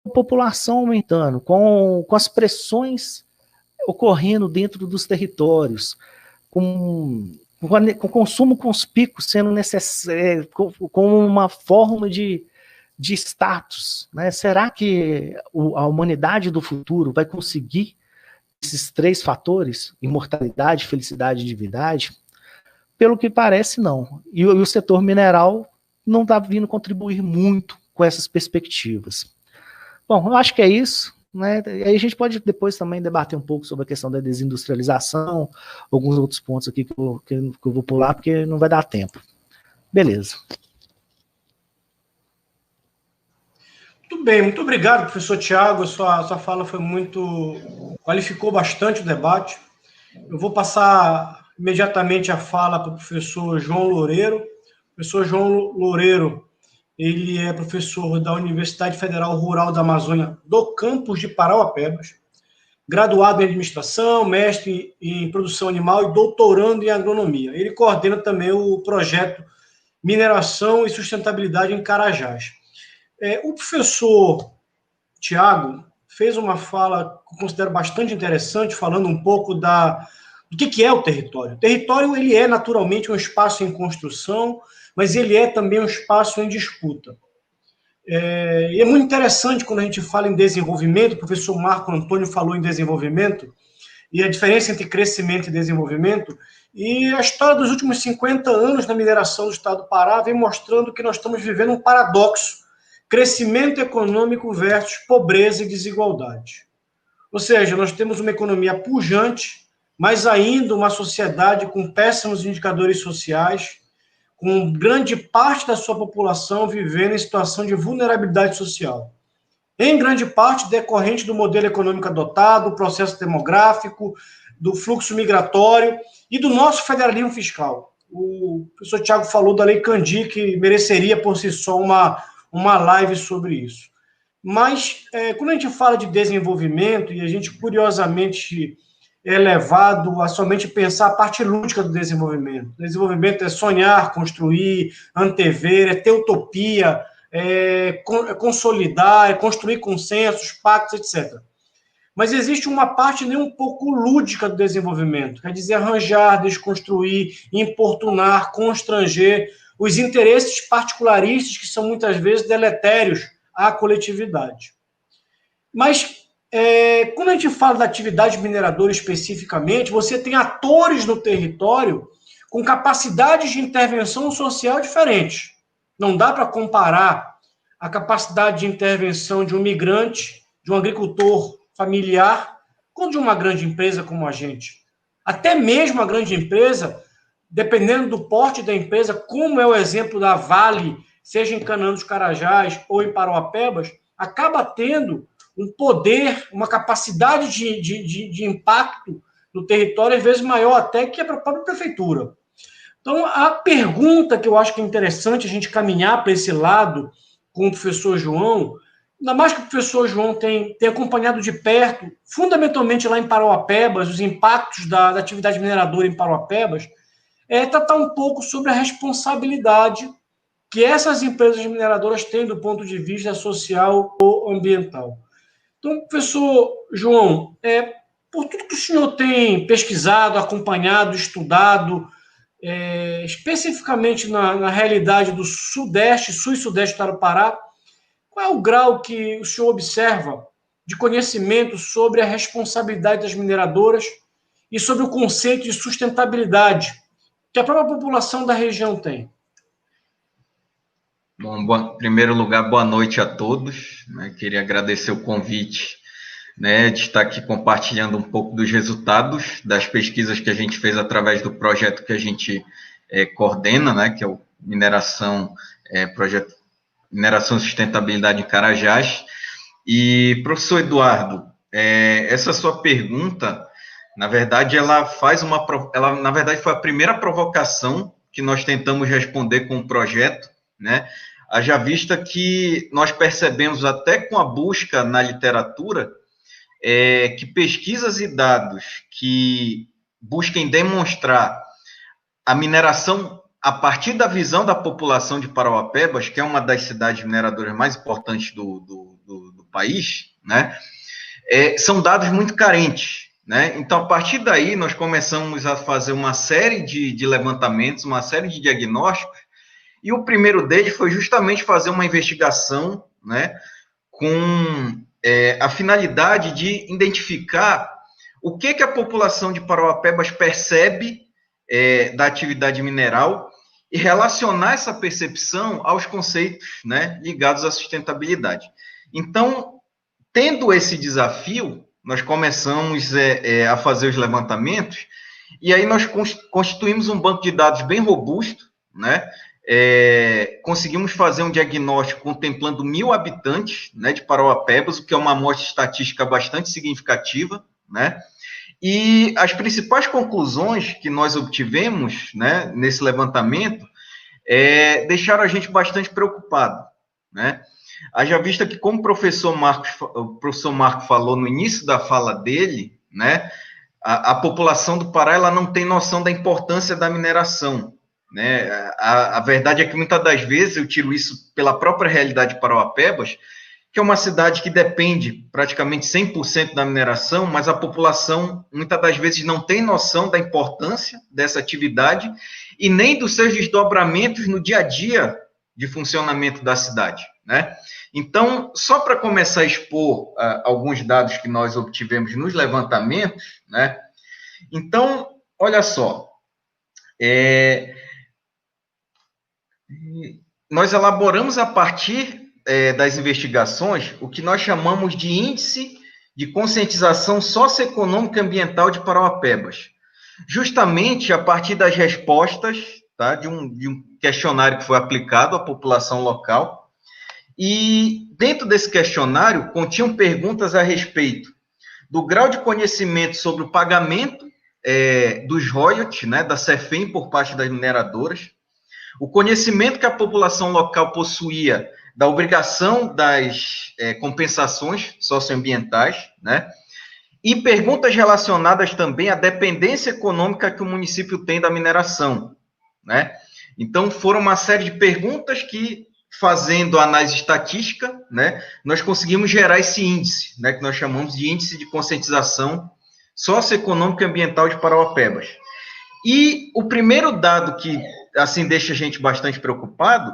A população aumentando, com as pressões ocorrendo dentro dos territórios, com consumo com os picos sendo necessário, como uma forma de status, né? Será que a humanidade do futuro vai conseguir esses 3 fatores, imortalidade, felicidade e divindade? Pelo que parece, não. E o setor mineral não está vindo contribuir muito com essas perspectivas. Bom, eu acho que é isso, né? E aí a gente pode depois também debater um pouco sobre a questão da desindustrialização, alguns outros pontos aqui que eu vou pular, porque não vai dar tempo. Beleza. Muito bem, muito obrigado, professor Tiago. Sua fala qualificou bastante o debate. Eu vou passar imediatamente a fala para o professor João Loureiro. O professor João Loureiro, ele é professor da Universidade Federal Rural da Amazônia, do campus de Parauapebas, graduado em administração, mestre em produção animal e doutorando em agronomia. Ele coordena também o projeto Mineração e Sustentabilidade em Carajás. O professor Tiago fez uma fala que eu considero bastante interessante, falando um pouco do que é o território. O território, ele é naturalmente um espaço em construção, mas ele é também um espaço em disputa. E é muito interessante quando a gente fala em desenvolvimento, o professor Marco Antônio falou em desenvolvimento, e a diferença entre crescimento e desenvolvimento, e a história dos últimos 50 anos na mineração do estado do Pará vem mostrando que nós estamos vivendo um paradoxo: crescimento econômico versus pobreza e desigualdade. Ou seja, nós temos uma economia pujante, mas ainda uma sociedade com péssimos indicadores sociais, com grande parte da sua população vivendo em situação de vulnerabilidade social. Em grande parte decorrente do modelo econômico adotado, do processo demográfico, do fluxo migratório e do nosso federalismo fiscal. O professor Tiago falou da Lei Candir, que mereceria por si só uma live sobre isso. Mas, quando a gente fala de desenvolvimento, e a gente, curiosamente, é levado a somente pensar a parte lúdica do desenvolvimento. O desenvolvimento é sonhar, construir, antever, é ter utopia, é consolidar, é construir consensos, pactos, etc. Mas existe uma parte nem um pouco lúdica do desenvolvimento, quer dizer, arranjar, desconstruir, importunar, constranger os interesses particularistas que são muitas vezes deletérios à coletividade. Mas, quando a gente fala da atividade mineradora especificamente, você tem atores no território com capacidades de intervenção social diferentes. Não dá para comparar a capacidade de intervenção de um migrante, de um agricultor familiar, quanto de uma grande empresa como a gente. Até mesmo a grande empresa, dependendo do porte da empresa, como é o exemplo da Vale, seja em Canaã dos Carajás ou em Parauapebas, acaba tendo um poder, uma capacidade de impacto no território, às vezes maior até que a própria prefeitura. Então, a pergunta que eu acho que é interessante a gente caminhar para esse lado com o professor João, ainda mais que o professor João tem acompanhado de perto, fundamentalmente lá em Parauapebas, os impactos da atividade mineradora em Parauapebas, é tratar um pouco sobre a responsabilidade que essas empresas mineradoras têm do ponto de vista social ou ambiental. Então, professor João, por tudo que o senhor tem pesquisado, acompanhado, estudado, especificamente na realidade do Sudeste, Sul e Sudeste do Pará, qual é o grau que o senhor observa de conhecimento sobre a responsabilidade das mineradoras e sobre o conceito de sustentabilidade que a própria população da região tem? Bom, em primeiro lugar, boa noite a todos. Queria agradecer o convite, de estar aqui compartilhando um pouco dos resultados das pesquisas que a gente fez através do projeto que a gente coordena, que é o Projeto Mineração e Sustentabilidade em Carajás. E, professor Eduardo, essa sua pergunta, na verdade, ela foi a primeira provocação que nós tentamos responder com o projeto, haja vista que nós percebemos até com a busca na literatura que pesquisas e dados que busquem demonstrar a mineração a partir da visão da população de Parauapebas, que é uma das cidades mineradoras mais importantes do país, são dados muito carentes. Então, a partir daí, nós começamos a fazer uma série de levantamentos, uma série de diagnósticos, e o primeiro deles foi justamente fazer uma investigação, com a finalidade de identificar o que a população de Parauapebas percebe da atividade mineral e relacionar essa percepção aos conceitos ligados à sustentabilidade. Então, tendo esse desafio, nós começamos a fazer os levantamentos, e aí nós constituímos um banco de dados bem robusto, conseguimos fazer um diagnóstico contemplando 1.000 habitantes de Parauapebas, o que é uma amostra estatística bastante significativa, e as principais conclusões que nós obtivemos nesse levantamento deixaram a gente bastante preocupado. Haja vista que, como o professor Marco falou no início da fala dele, a população do Pará ela não tem noção da importância da mineração. A verdade é que, muitas das vezes, eu tiro isso pela própria realidade de Parauapebas, que é uma cidade que depende praticamente 100% da mineração, mas a população, muitas das vezes, não tem noção da importância dessa atividade e nem dos seus desdobramentos no dia a dia de funcionamento da cidade. Então, só para começar a expor alguns dados que nós obtivemos nos levantamentos, então, olha só, nós elaboramos a partir das investigações o que nós chamamos de Índice de Conscientização Socioeconômica e Ambiental de Parauapebas, justamente a partir das respostas de um questionário que foi aplicado à população local, e dentro desse questionário continham perguntas a respeito do grau de conhecimento sobre o pagamento dos royalties, da CEFEM por parte das mineradoras, o conhecimento que a população local possuía da obrigação das compensações socioambientais, e perguntas relacionadas também à dependência econômica que o município tem da mineração, Então, foram uma série de perguntas que, fazendo a análise estatística, nós conseguimos gerar esse índice, que nós chamamos de Índice de Conscientização Socioeconômica e Ambiental de Parauapebas. E o primeiro dado que, assim, deixa a gente bastante preocupado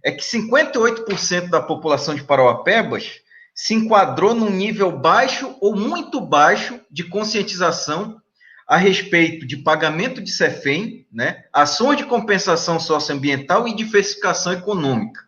é que 58% da população de Parauapebas se enquadrou num nível baixo ou muito baixo de conscientização a respeito de pagamento de CEFEM, ações de compensação socioambiental e diversificação econômica.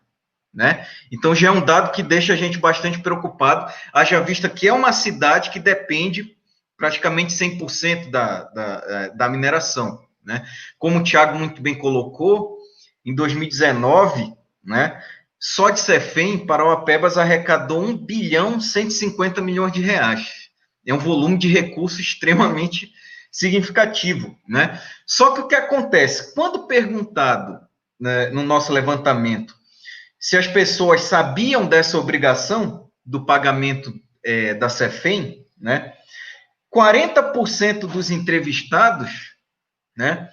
Então, já é um dado que deixa a gente bastante preocupado, haja vista que é uma cidade que depende praticamente 100% da mineração, né? Como o Thiago muito bem colocou, em 2019, né, só de Cefem, Parauapebas arrecadou 1,150 bilhão de reais. É um volume de recursos extremamente significativo, né? Só que o que acontece? Quando perguntado, né, no nosso levantamento, se as pessoas sabiam dessa obrigação do pagamento da Cefem, né, 40% dos entrevistados, né,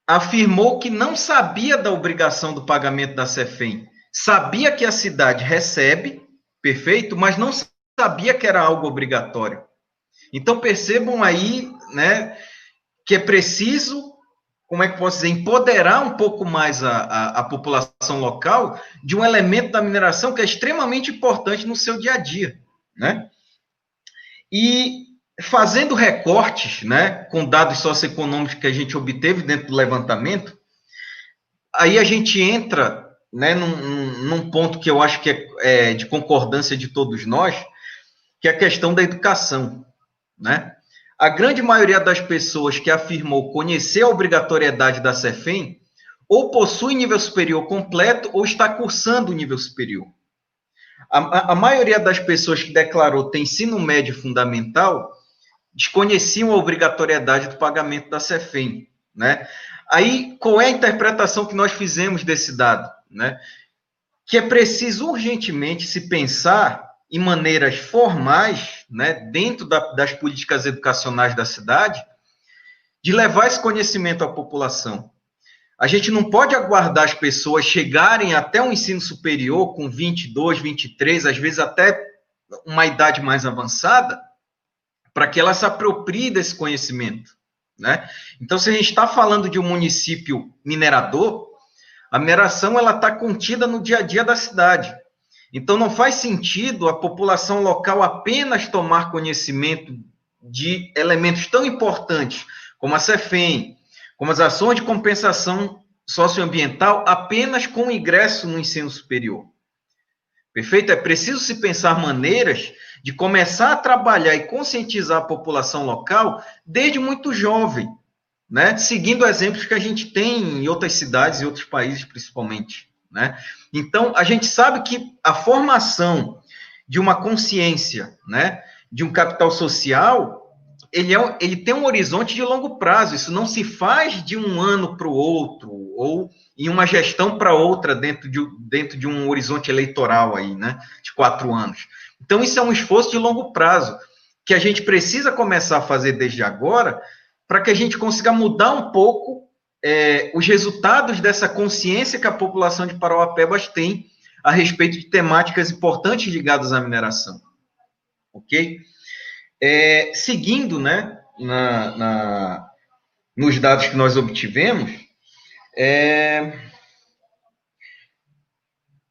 afirmou que não sabia da obrigação do pagamento da Cefem. Sabia que a cidade recebe, perfeito, mas não sabia que era algo obrigatório. Então, percebam aí, né, que é preciso, como é que posso dizer, empoderar um pouco mais a população local de um elemento da mineração que é extremamente importante no seu dia a dia, né? E fazendo recortes, né, com dados socioeconômicos que a gente obteve dentro do levantamento, aí a gente entra, né, num ponto que eu acho que é de concordância de todos nós, que é a questão da educação, né? A grande maioria das pessoas que afirmou conhecer a obrigatoriedade da Cefem ou possui nível superior completo ou está cursando o nível superior. A maioria das pessoas que declarou ter ensino médio fundamental desconheciam a obrigatoriedade do pagamento da Cefem, né? Aí, qual é a interpretação que nós fizemos desse dado, né? Que é preciso urgentemente se pensar em maneiras formais, né, dentro das políticas educacionais da cidade, de levar esse conhecimento à população. A gente não pode aguardar as pessoas chegarem até um ensino superior com 22, 23, às vezes até uma idade mais avançada, para que ela se aproprie desse conhecimento, né? Então, se a gente está falando de um município minerador, a mineração ela está contida no dia a dia da cidade. Então, não faz sentido a população local apenas tomar conhecimento de elementos tão importantes como a Cefem, como as ações de compensação socioambiental, apenas com o ingresso no ensino superior. Perfeito? É preciso se pensar maneiras de começar a trabalhar e conscientizar a população local desde muito jovem, né? Seguindo exemplos que a gente tem em outras cidades e outros países, principalmente, né? Então, a gente sabe que a formação de uma consciência, né, de um capital social, ele tem um horizonte de longo prazo. Isso não se faz de um ano para o outro, ou em uma gestão para outra, dentro de um horizonte eleitoral aí, né, de 4 anos. Então, isso é um esforço de longo prazo, que a gente precisa começar a fazer desde agora, para que a gente consiga mudar um pouco os resultados dessa consciência que a população de Parauapebas tem a respeito de temáticas importantes ligadas à mineração. Ok? Seguindo, né, nos dados que nós obtivemos,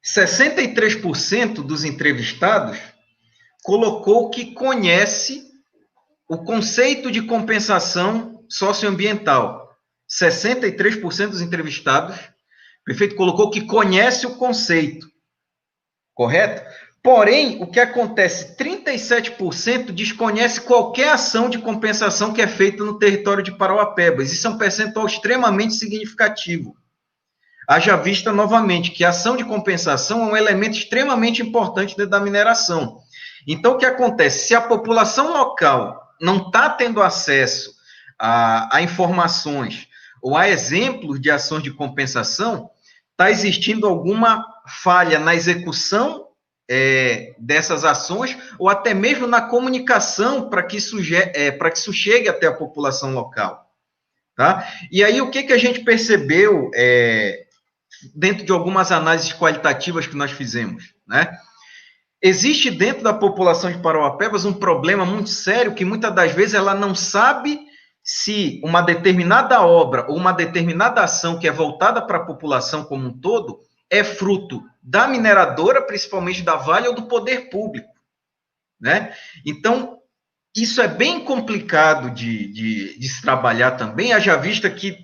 63% dos entrevistados colocou que conhece o conceito de compensação socioambiental. 63% dos entrevistados, perfeito, colocou que conhece o conceito, correto? Porém, o que acontece, 37% desconhece qualquer ação de compensação que é feita no território de Parauapebas. Isso é um percentual extremamente significativo. Haja vista, novamente, que a ação de compensação é um elemento extremamente importante dentro da mineração. Então, o que acontece? Se a população local não está tendo acesso a informações ou a exemplos de ações de compensação, está existindo alguma falha na execução dessas ações, ou até mesmo na comunicação para que isso chegue até a população local. Tá? E aí, o que a gente percebeu dentro de algumas análises qualitativas que nós fizemos, né? Existe dentro da população de Parauapebas um problema muito sério, que muitas das vezes ela não sabe se uma determinada obra ou uma determinada ação que é voltada para a população como um todo é fruto da mineradora, principalmente da Vale, ou do poder público, né? Então, isso é bem complicado de se trabalhar também, haja vista que,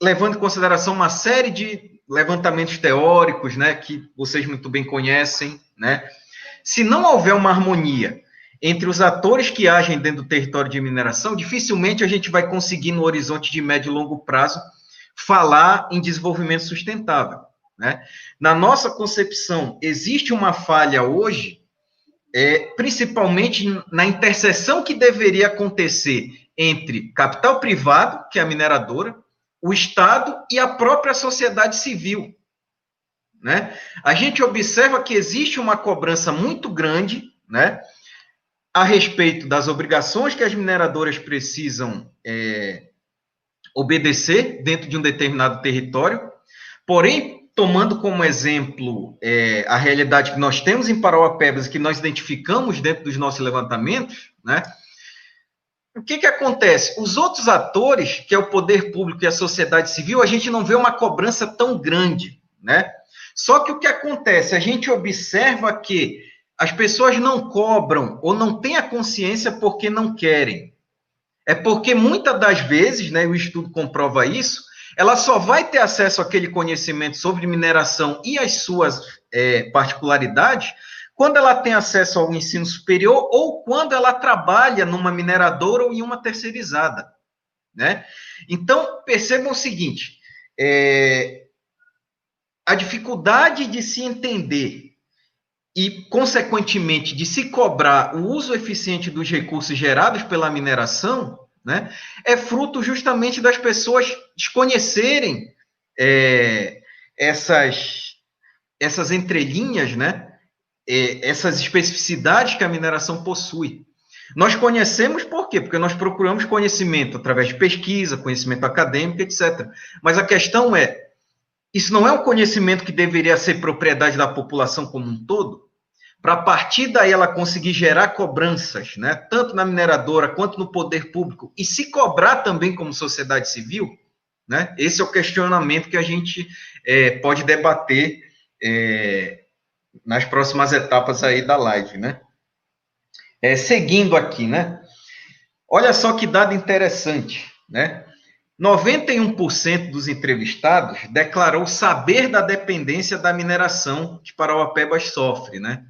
levando em consideração uma série de levantamentos teóricos, né, que vocês muito bem conhecem, né? Se não houver uma harmonia entre os atores que agem dentro do território de mineração, dificilmente a gente vai conseguir, no horizonte de médio e longo prazo, falar em desenvolvimento sustentável, né? Na nossa concepção, existe uma falha hoje, principalmente na interseção que deveria acontecer entre capital privado, que é a mineradora, o Estado e a própria sociedade civil, né? A gente observa que existe uma cobrança muito grande, né, a respeito das obrigações que as mineradoras precisam obedecer dentro de um determinado território, porém, tomando como exemplo a realidade que nós temos em Parauapebas, que nós identificamos dentro dos nossos levantamentos, né, o que acontece? Os outros atores, que é o poder público e a sociedade civil, a gente não vê uma cobrança tão grande, né? Só que o que acontece? A gente observa que as pessoas não cobram ou não têm a consciência porque não querem. É porque muitas das vezes, né, o estudo comprova isso, ela só vai ter acesso àquele conhecimento sobre mineração e as suas particularidades quando ela tem acesso ao ensino superior ou quando ela trabalha numa mineradora ou em uma terceirizada, né? Então, percebam o seguinte, a dificuldade de se entender e, consequentemente, de se cobrar o uso eficiente dos recursos gerados pela mineração, né, é fruto justamente das pessoas desconhecerem essas entrelinhas, né, essas especificidades que a mineração possui. Nós conhecemos por quê? Porque nós procuramos conhecimento através de pesquisa, conhecimento acadêmico, etc. Mas a questão isso não é um conhecimento que deveria ser propriedade da população como um todo? Para a partir daí ela conseguir gerar cobranças, né, tanto na mineradora quanto no poder público, e se cobrar também como sociedade civil, né? Esse é o questionamento que a gente pode debater nas próximas etapas aí da live, né? Seguindo aqui, né? Olha só que dado interessante, né? 91% dos entrevistados declarou saber da dependência da mineração que Parauapebas sofre, né?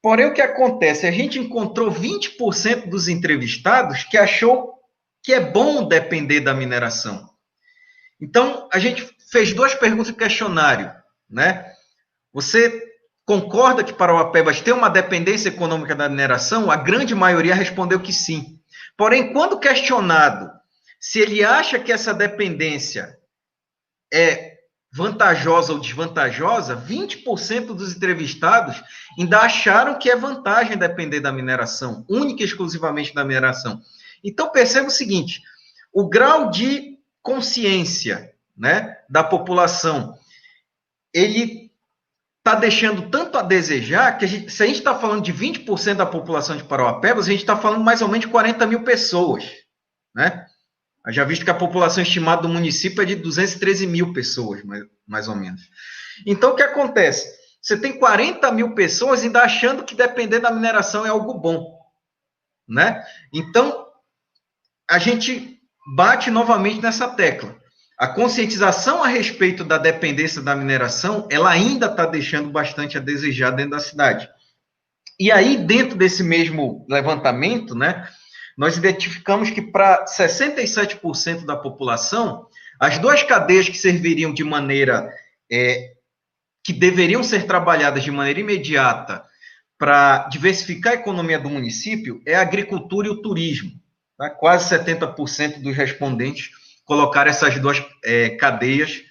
Porém, o que acontece? A gente encontrou 20% dos entrevistados que achou que é bom depender da mineração. Então, a gente fez 2 perguntas no questionário, né? Você concorda que Parauapebas tem uma dependência econômica da mineração? A grande maioria respondeu que sim. Porém, quando questionado se ele acha que essa dependência é vantajosa ou desvantajosa, 20% dos entrevistados ainda acharam que é vantagem depender da mineração, única e exclusivamente da mineração. Então, perceba o seguinte, o grau de consciência, né, da população, ele está deixando tanto a desejar que se a gente está falando de 20% da população de Parauapebas, a gente está falando mais ou menos de 40 mil pessoas, né? Já visto que a população estimada do município é de 213 mil pessoas, mais ou menos. Então, o que acontece? Você tem 40 mil pessoas ainda achando que depender da mineração é algo bom, né? Então, a gente bate novamente nessa tecla. A conscientização a respeito da dependência da mineração, ela ainda está deixando bastante a desejar dentro da cidade. E aí, dentro desse mesmo levantamento, né, nós identificamos que para 67% da população, as 2 cadeias que serviriam de maneira, que deveriam ser trabalhadas de maneira imediata para diversificar a economia do município, é a agricultura e o turismo. Tá? Quase 70% dos respondentes colocaram essas 2 cadeias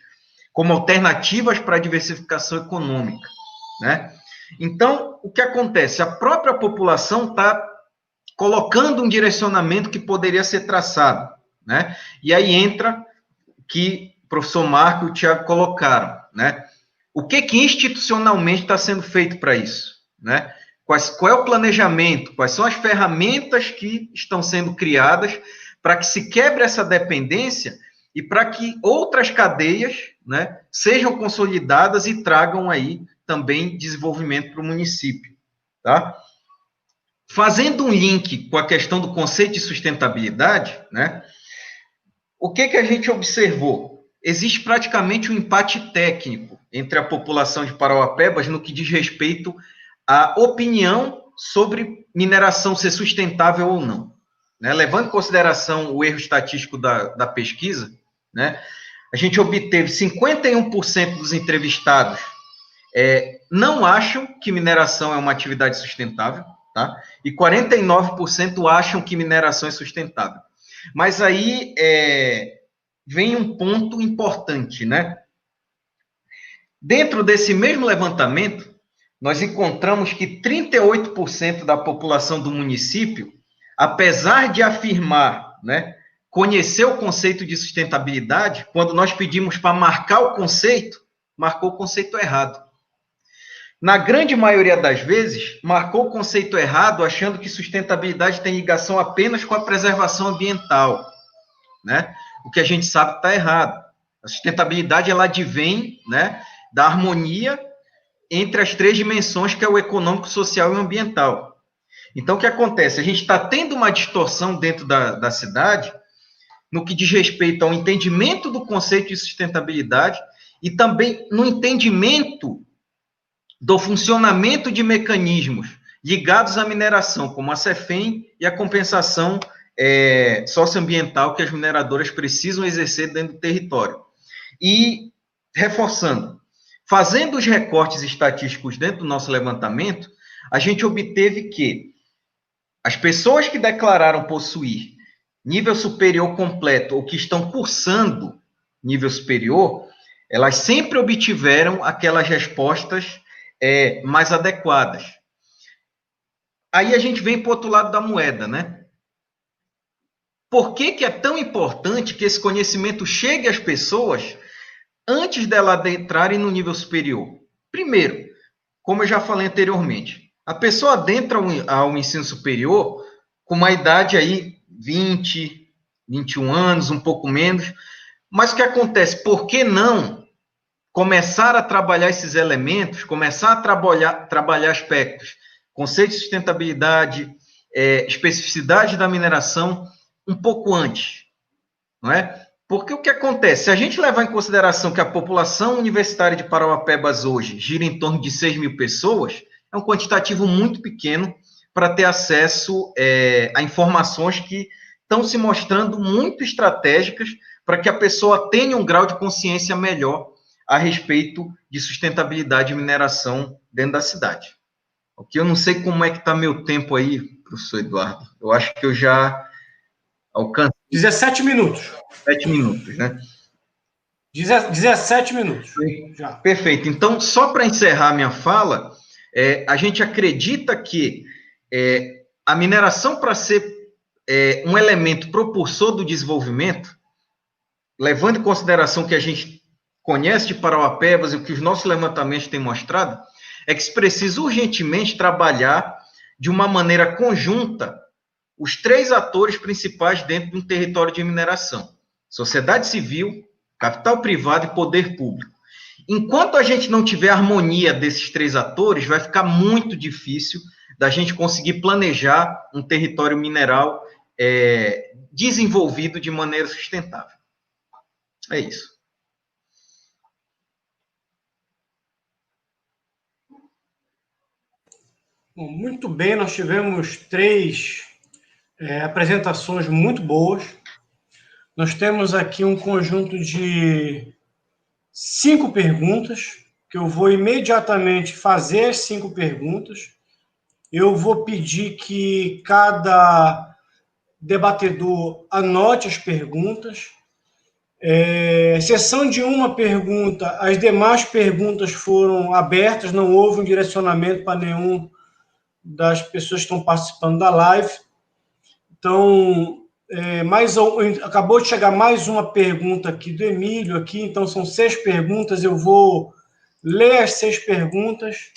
como alternativas para a diversificação econômica, né? Então, o que acontece? A própria população está colocando um direcionamento que poderia ser traçado, né? E aí entra que o professor Marco e o Tiago colocaram, né? O que institucionalmente está sendo feito para isso, né? Qual é o planejamento? Quais são as ferramentas que estão sendo criadas para que se quebre essa dependência e para que outras cadeias, né, sejam consolidadas e tragam aí também desenvolvimento para o município, tá? Fazendo um link com a questão do conceito de sustentabilidade, né, o que a gente observou? Existe praticamente um empate técnico entre a população de Parauapebas no que diz respeito à opinião sobre mineração ser sustentável ou não. Né? Levando em consideração o erro estatístico da pesquisa, né, a gente obteve 51% dos entrevistados não acham que mineração é uma atividade sustentável, tá? E 49% acham que mineração é sustentável. Mas aí vem um ponto importante, né? Dentro desse mesmo levantamento, nós encontramos que 38% da população do município, apesar de afirmar, né, conhecer o conceito de sustentabilidade, quando nós pedimos para marcar o conceito, marcou o conceito errado. Na grande maioria das vezes, marcou o conceito errado, achando que sustentabilidade tem ligação apenas com a preservação ambiental, né? O que a gente sabe que está errado. A sustentabilidade, ela advém, né, da harmonia entre as três dimensões, que é o econômico, social e ambiental. Então, o que acontece? A gente está tendo uma distorção dentro da cidade, no que diz respeito ao entendimento do conceito de sustentabilidade e também no entendimento do funcionamento de mecanismos ligados à mineração, como a CEFEM e a compensação socioambiental que as mineradoras precisam exercer dentro do território. E, reforçando, fazendo os recortes estatísticos dentro do nosso levantamento, a gente obteve que as pessoas que declararam possuir nível superior completo ou que estão cursando nível superior, elas sempre obtiveram aquelas respostas mais adequadas. Aí a gente vem para o outro lado da moeda, né? Por que é tão importante que esse conhecimento chegue às pessoas antes dela adentrarem no nível superior? Primeiro, como eu já falei anteriormente, a pessoa adentra ao ensino superior com uma idade aí 20, 21 anos, um pouco menos, mas o que acontece? Por que não começar a trabalhar esses elementos, começar a trabalhar aspectos, conceito de sustentabilidade, especificidade da mineração, um pouco antes, não é? Porque o que acontece? Se a gente levar em consideração que a população universitária de Parauapebas hoje gira em torno de 6 mil pessoas, é um quantitativo muito pequeno para ter acesso a informações que estão se mostrando muito estratégicas para que a pessoa tenha um grau de consciência melhor a respeito de sustentabilidade e mineração dentro da cidade. Ok? Eu não sei como é que está meu tempo aí, professor Eduardo. Eu acho que eu já alcancei. 17 minutos. 7 minutos, né? 17 minutos. Já. Perfeito. Então, só para encerrar minha fala, a gente acredita que a mineração, para ser um elemento propulsor do desenvolvimento, levando em consideração o que a gente conhece de Parauapebas e o que os nossos levantamentos têm mostrado, é que se precisa urgentemente trabalhar de uma maneira conjunta os três atores principais dentro de um território de mineração: sociedade civil, capital privado e poder público. Enquanto a gente não tiver harmonia desses três atores, vai ficar muito difícil da gente conseguir planejar um território mineral desenvolvido de maneira sustentável. É isso. Bom, muito bem, nós tivemos 3 apresentações muito boas. Nós temos aqui um conjunto de 5 perguntas, que eu vou imediatamente fazer as 5 perguntas. Eu vou pedir que cada debatedor anote as perguntas. Exceção de uma pergunta, as demais perguntas foram abertas, não houve um direcionamento para nenhum das pessoas que estão participando da live. Então, acabou de chegar mais uma pergunta aqui do Emílio, aqui, então são 6 perguntas, eu vou ler as 6 perguntas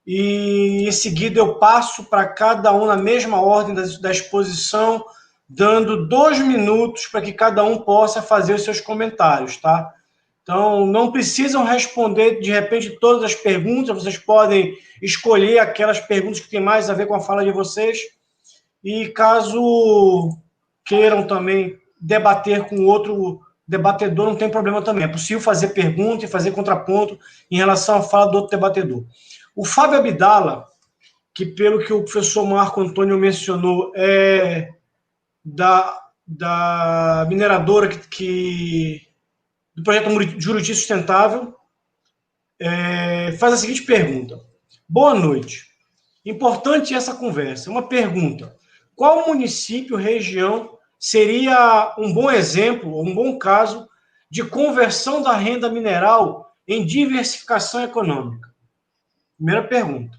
e em seguida eu passo para cada um na mesma ordem da exposição, dando 2 minutos para que cada um possa fazer os seus comentários, tá? Então, não precisam responder, de repente, todas as perguntas, vocês podem escolher aquelas perguntas que têm mais a ver com a fala de vocês, e caso queiram também debater com outro debatedor, não tem problema também. É possível fazer pergunta e fazer contraponto em relação à fala do outro debatedor. O Fábio Abdala, que, pelo que o professor Marco Antônio mencionou, é da mineradora do projeto Juruti Sustentável, faz a seguinte pergunta. Boa noite. Importante essa conversa. Uma pergunta. Qual município, região, seria um bom exemplo, um bom caso de conversão da renda mineral em diversificação econômica? Primeira pergunta.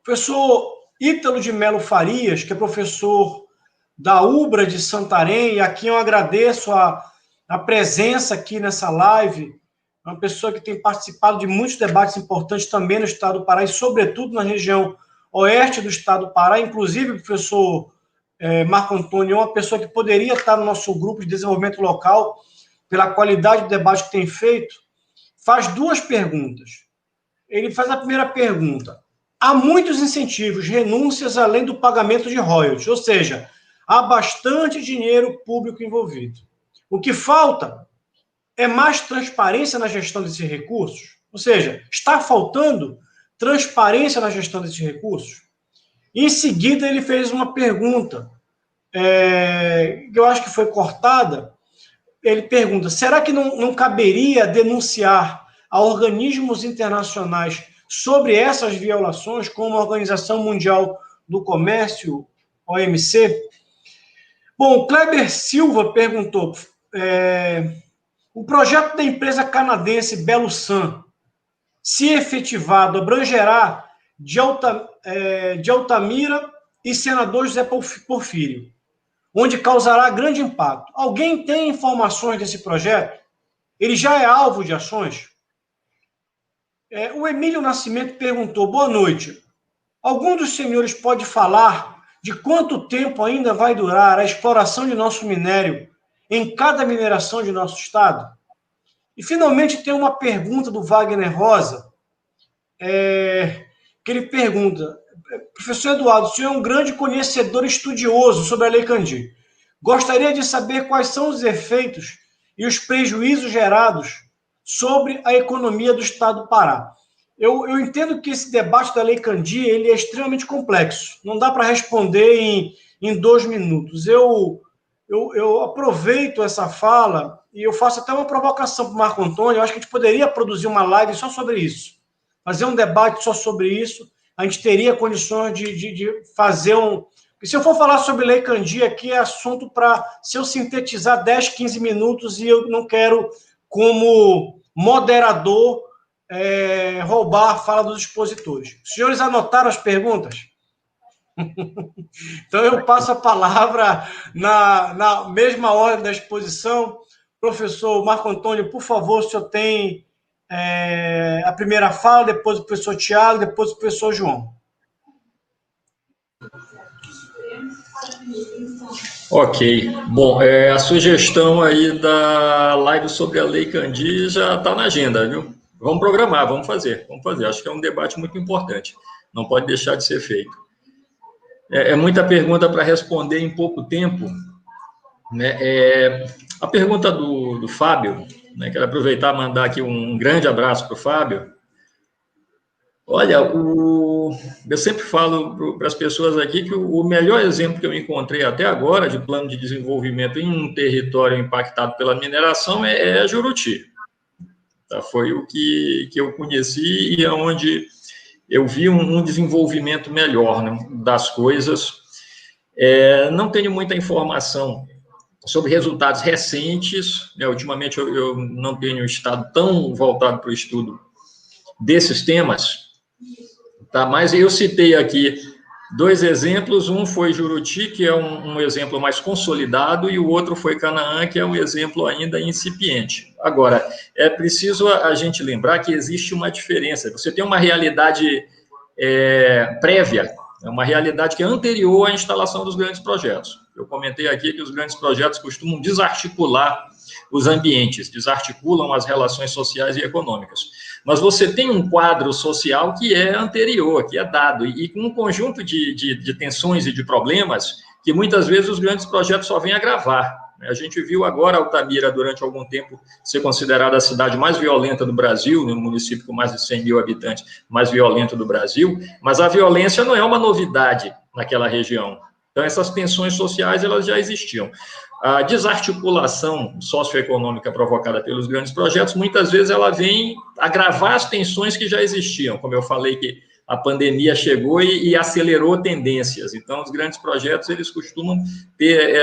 Professor Ítalo de Melo Farias, que é professor da UBRA de Santarém, e aqui eu agradeço a presença aqui nessa live, uma pessoa que tem participado de muitos debates importantes também no estado do Pará, e sobretudo na região oeste do estado do Pará, inclusive o professor Marco Antônio é uma pessoa que poderia estar no nosso grupo de desenvolvimento local, pela qualidade do debate que tem feito, faz duas perguntas. Ele faz a primeira pergunta. Há muitos incentivos, renúncias além do pagamento de royalties, ou seja, há bastante dinheiro público envolvido. O que falta é mais transparência na gestão desses recursos, ou seja, está faltando transparência na gestão desses recursos. Em seguida, ele fez uma pergunta, que eu acho que foi cortada. Ele pergunta, será que não caberia denunciar a organismos internacionais sobre essas violações, como a Organização Mundial do Comércio, OMC? Bom, o Kleber Silva perguntou, o projeto da empresa canadense Belo Sun, se efetivado, abrangerá de Altamira e senador José Porfírio, onde causará grande impacto. Alguém tem informações desse projeto? Ele já é alvo de ações? O Emílio Nascimento perguntou, boa noite, algum dos senhores pode falar de quanto tempo ainda vai durar a exploração de nosso minério em cada mineração de nosso estado? E, finalmente, tem uma pergunta do Wagner Rosa, que ele pergunta, professor Eduardo, o senhor é um grande conhecedor estudioso sobre a Lei Candir. Gostaria de saber quais são os efeitos e os prejuízos gerados sobre a economia do estado do Pará. Eu entendo que esse debate da Lei Candir ele é extremamente complexo. Não dá para responder em 2 minutos. Eu aproveito essa fala e eu faço até uma provocação para o Marco Antônio. Eu acho que a gente poderia produzir uma live só sobre isso. Fazer um debate só sobre isso. A gente teria condições de fazer um... E se eu for falar sobre Lei Candir aqui, é assunto para, se eu sintetizar 10, 15 minutos, e eu não quero, como moderador, roubar a fala dos expositores. Os senhores anotaram as perguntas? Então, eu passo a palavra na mesma ordem da exposição. Professor Marco Antônio, por favor, o senhor tem a primeira fala, depois o professor Tiago, depois o professor João. Ok. Bom, a sugestão aí da live sobre a Lei Candir já está na agenda, viu? Vamos programar, vamos fazer. Acho que é um debate muito importante. Não pode deixar de ser feito. É muita pergunta para responder em pouco tempo, né? A pergunta do Fábio, né? Quero aproveitar e mandar aqui um grande abraço para o Fábio. Olha, eu sempre falo para as pessoas aqui que o melhor exemplo que eu encontrei até agora de plano de desenvolvimento em um território impactado pela mineração é Juruti. Tá? Foi o que eu conheci e é onde eu vi um desenvolvimento melhor, né, das coisas. Não tenho muita informação sobre resultados recentes, né? Ultimamente eu não tenho estado tão voltado para o estudo desses temas, tá? Mas eu citei aqui 2 exemplos, um foi Juruti, que é um exemplo mais consolidado, e o outro foi Canaã, que é um exemplo ainda incipiente. Agora, é preciso a gente lembrar que existe uma diferença. Você tem uma realidade prévia, uma realidade que é anterior à instalação dos grandes projetos. Eu comentei aqui que os grandes projetos costumam desarticular os ambientes, desarticulam as relações sociais e econômicas. Mas você tem um quadro social que é anterior, que é dado, e com um conjunto de tensões e de problemas que muitas vezes os grandes projetos só vêm agravar, A gente viu agora Altamira, durante algum tempo, ser considerada a cidade mais violenta do Brasil, no município com mais de 100 mil habitantes, mais violento do Brasil, mas a violência não é uma novidade naquela região. Então, essas tensões sociais, elas já existiam. A desarticulação socioeconômica provocada pelos grandes projetos, muitas vezes ela vem agravar as tensões que já existiam, como eu falei que a pandemia chegou e acelerou tendências. Então, os grandes projetos, eles costumam ter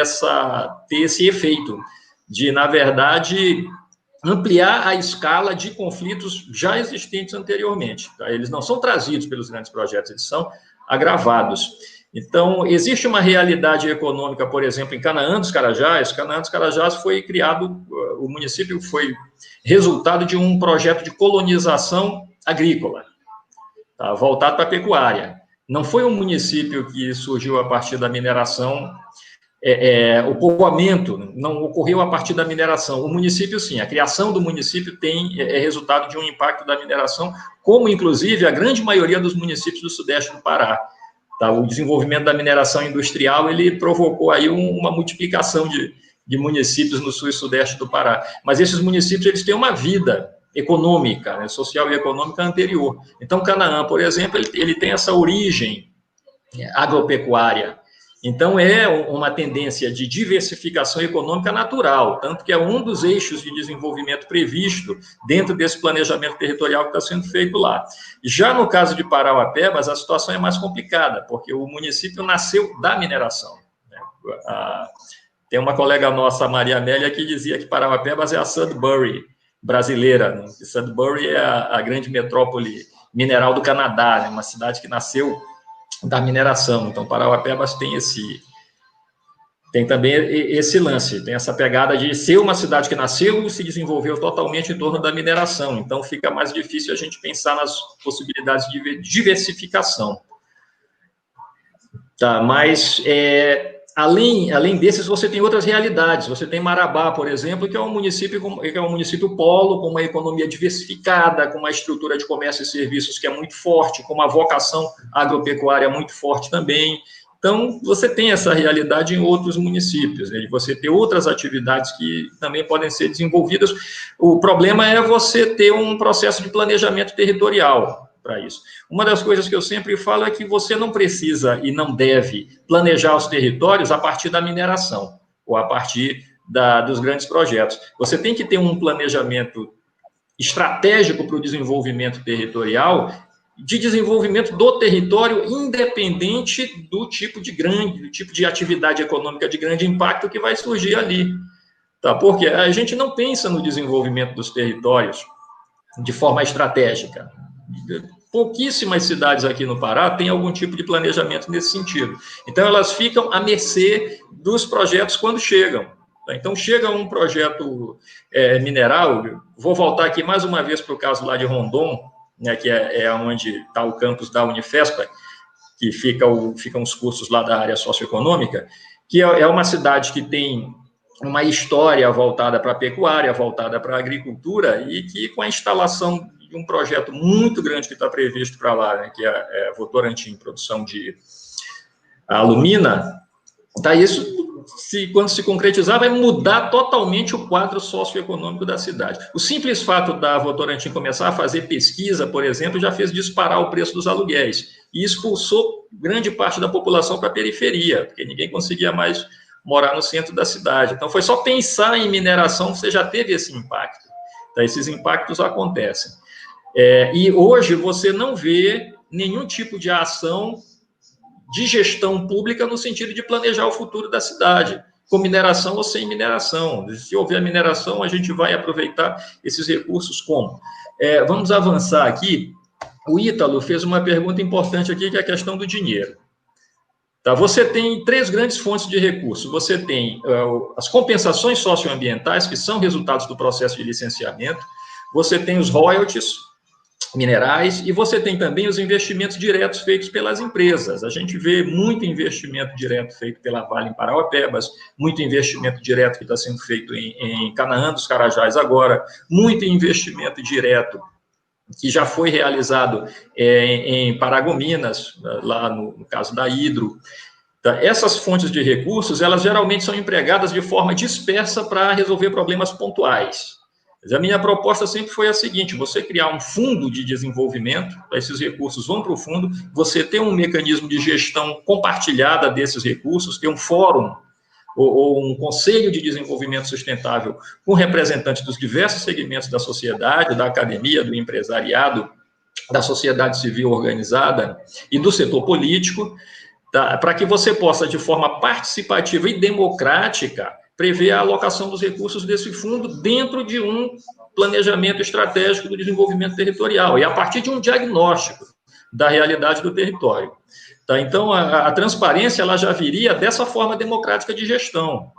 esse efeito de, na verdade, ampliar a escala de conflitos já existentes anteriormente. Tá? Eles não são trazidos pelos grandes projetos, eles são agravados. Então, existe uma realidade econômica, por exemplo, em Canaã dos Carajás. Canaã dos Carajás foi criado, o município foi resultado de um projeto de colonização agrícola, tá, voltado para a pecuária. Não foi um município que surgiu a partir da mineração, o povoamento não ocorreu a partir da mineração. O município, sim, a criação do município é resultado de um impacto da mineração, como, inclusive, a grande maioria dos municípios do sudeste do Pará. Tá, o desenvolvimento da mineração industrial, ele provocou aí uma multiplicação de municípios no sul e sudeste do Pará. Mas esses municípios, eles têm uma vida econômica, né, social e econômica anterior. Então, Canaã, por exemplo, ele tem essa origem agropecuária. Então, é uma tendência de diversificação econômica natural, tanto que é um dos eixos de desenvolvimento previsto dentro desse planejamento territorial que está sendo feito lá. Já no caso de Parauapebas, a situação é mais complicada, porque o município nasceu da mineração. Tem uma colega nossa, Maria Amélia, que dizia que Parauapebas é a Sudbury brasileira, né? Sudbury é a grande metrópole mineral do Canadá, né? Uma cidade que nasceu da mineração. Então, Parauapebas tem também esse lance, tem essa pegada de ser uma cidade que nasceu e se desenvolveu totalmente em torno da mineração. Então, fica mais difícil a gente pensar nas possibilidades de diversificação. Tá, mas, além desses, você tem outras realidades. Você tem Marabá, por exemplo, que é um município polo, com uma economia diversificada, com uma estrutura de comércio e serviços que é muito forte, com uma vocação agropecuária muito forte também. Então, você tem essa realidade em outros municípios, né, de você ter outras atividades que também podem ser desenvolvidas. O problema é você ter um processo de planejamento territorial para isso. Uma das coisas que eu sempre falo é que você não precisa e não deve planejar os territórios a partir da mineração ou a partir dos grandes projetos. Você tem que ter um planejamento estratégico para o desenvolvimento territorial, de desenvolvimento do território, independente do tipo de atividade econômica de grande impacto que vai surgir ali. Tá? Porque a gente não pensa no desenvolvimento dos territórios de forma estratégica. Pouquíssimas cidades aqui no Pará têm algum tipo de planejamento nesse sentido. Então, elas ficam à mercê dos projetos quando chegam. Então, chega um projeto mineral, vou voltar aqui mais uma vez para o caso lá de Rondon, né, que é onde está o campus da Unifespa, que ficam os cursos lá da área socioeconômica, que é uma cidade que tem uma história voltada para a pecuária, voltada para a agricultura, e que com a instalação de um projeto muito grande que está previsto para lá, né, que é Votorantim, produção de alumina, tá, isso, quando se concretizar, vai mudar totalmente o quadro socioeconômico da cidade. O simples fato da Votorantim começar a fazer pesquisa, por exemplo, já fez disparar o preço dos aluguéis, e expulsou grande parte da população para a periferia, porque ninguém conseguia mais morar no centro da cidade. Então, foi só pensar em mineração que você já teve esse impacto. Então, esses impactos acontecem. E hoje você não vê nenhum tipo de ação de gestão pública no sentido de planejar o futuro da cidade, com mineração ou sem mineração. Se houver mineração, a gente vai aproveitar esses recursos como? Vamos avançar aqui. O Ítalo fez uma pergunta importante aqui, que é a questão do dinheiro. Tá, você tem 3 grandes fontes de recursos. Você tem as compensações socioambientais, que são resultados do processo de licenciamento. Você tem os royalties minerais, e você tem também os investimentos diretos feitos pelas empresas. A gente vê muito investimento direto feito pela Vale em Parauapebas, muito investimento direto que está sendo feito em Canaã dos Carajás agora, muito investimento direto que já foi realizado em Paragominas, lá no caso da Hidro. Tá? Essas fontes de recursos, elas geralmente são empregadas de forma dispersa para resolver problemas pontuais. Mas a minha proposta sempre foi a seguinte: você criar um fundo de desenvolvimento, esses recursos vão para o fundo, você ter um mecanismo de gestão compartilhada desses recursos, ter um fórum ou um conselho de desenvolvimento sustentável com representantes dos diversos segmentos da sociedade, da academia, do empresariado, da sociedade civil organizada e do setor político, tá? Para que você possa, de forma participativa e democrática, prever a alocação dos recursos desse fundo dentro de um planejamento estratégico do desenvolvimento territorial e a partir de um diagnóstico da realidade do território. Tá? Então, a transparência ela já viria dessa forma democrática de gestão.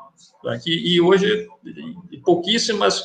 Tá? E hoje, pouquíssimas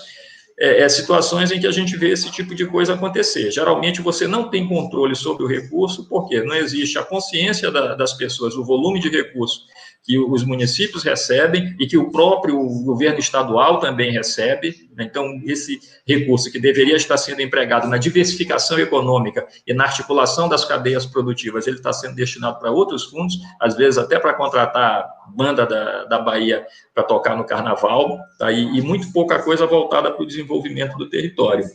situações em que a gente vê esse tipo de coisa acontecer. Geralmente, você não tem controle sobre o recurso, porque não existe a consciência das pessoas, o volume de recursos que os municípios recebem e que o próprio governo estadual também recebe. Então, esse recurso que deveria estar sendo empregado na diversificação econômica e na articulação das cadeias produtivas, ele está sendo destinado para outros fundos, às vezes até para contratar banda da Bahia para tocar no carnaval, tá? E muito pouca coisa voltada para o desenvolvimento do território.